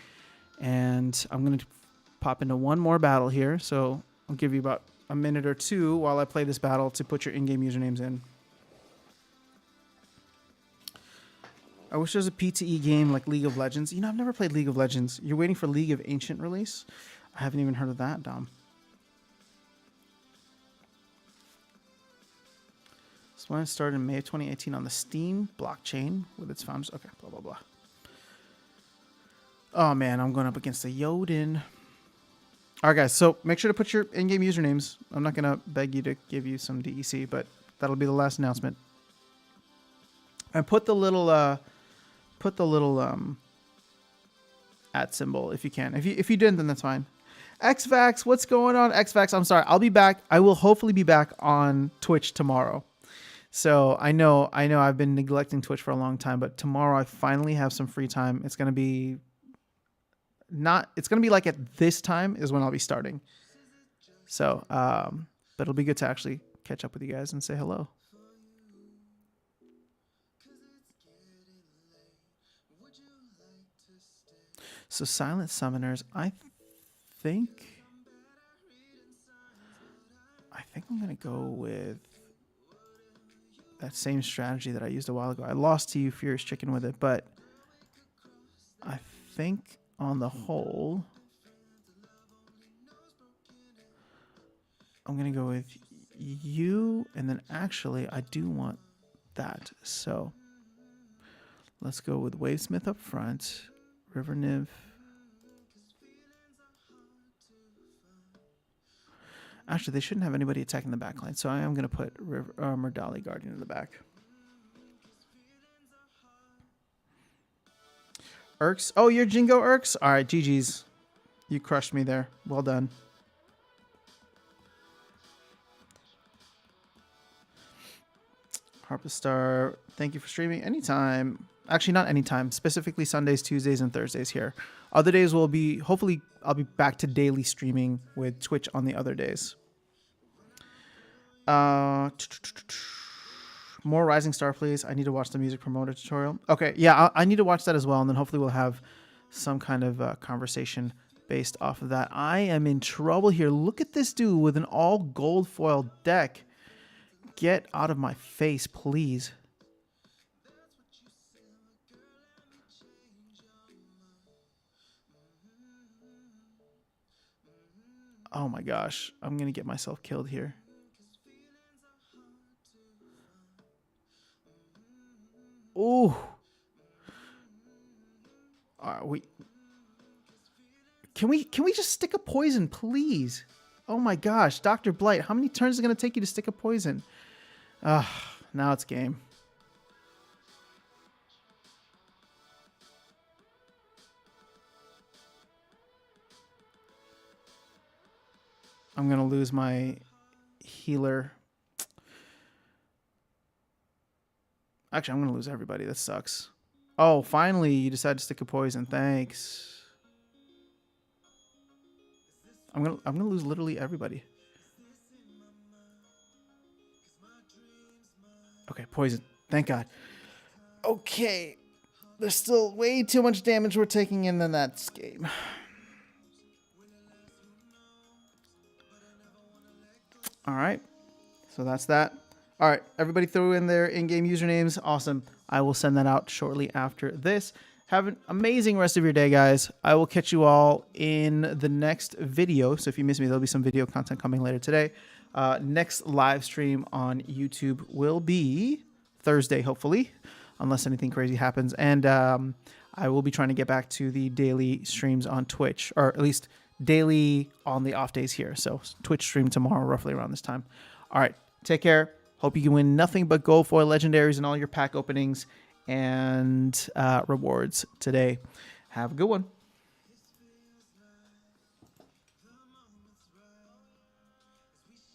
and I'm going to pop into one more battle here. So I'll give you about a minute or 2 while I play this battle to put your in-game usernames in. I wish there was a PTE game like League of Legends. You know, I've never played League of Legends. You're waiting for League of Ancient release? I haven't even heard of that, Dom. This one started in May of 2018 on the Steam blockchain with its founders. Okay, blah, blah, blah. Oh, man, I'm going up against a Yodin. All right, guys, so make sure to put your in-game usernames. I'm not going to beg you to give you some DEC, but that'll be the last announcement. And put the little at symbol if you can. If you didn't, then that's fine. XVax, what's going on? XVax, I'm sorry. I'll be back. I will hopefully be back on Twitch tomorrow. So I know I've been neglecting Twitch for a long time, but tomorrow I finally have some free time. It's gonna be like at this time is when I'll be starting. So but it'll be good to actually catch up with you guys and say hello. So Silent Summoners, I think think I'm going to go with that same strategy that I used a while ago. I lost to you, Furious Chicken, with it, but I think on the whole, I'm going to go with you, and then actually I do want that. So let's go with Wavesmith up front, River Nymph. Actually, they shouldn't have anybody attacking the back line, so I am going to put Murdali Guardian in the back. Urks. Oh, you're Jingo Urks? All right, GG's. You crushed me there. Well done. Harpestar, thank you for streaming. Anytime. Actually, not anytime. Specifically Sundays, Tuesdays, and Thursdays here. Other days will be, hopefully, I'll be back to daily streaming with Twitch on the other days. More Rising Star, please. I need to watch the music promoter tutorial. Okay, yeah, I need to watch that as well, and then hopefully we'll have some kind of conversation based off of that. I am in trouble here. Look at this dude with an all gold foil deck. Get out of my face, please. Oh my gosh, I'm gonna get myself killed here. Ooh. Can we just stick a poison, please? Oh my gosh, Dr. Blight, how many turns is it gonna take you to stick a poison? Now it's game. I'm gonna lose my healer. Actually, I'm gonna lose everybody. That sucks. Oh, finally, you decided to stick a poison. Thanks. I'm gonna lose literally everybody. Okay, poison. Thank God. Okay. There's still way too much damage we're taking in, then that's game. All right. So that's that. All right. Everybody throw in their in-game usernames. Awesome. I will send that out shortly after this. Have an amazing rest of your day, guys. I will catch you all in the next video. So if you miss me, there'll be some video content coming later today. Next live stream on YouTube will be Thursday, hopefully, unless anything crazy happens. And I will be trying to get back to the daily streams on Twitch, or at least daily on the off days here. So Twitch stream tomorrow, roughly around this time. All right. Take care. Hope you can win nothing but gold foil legendaries in all your pack openings and rewards today. Have a good one.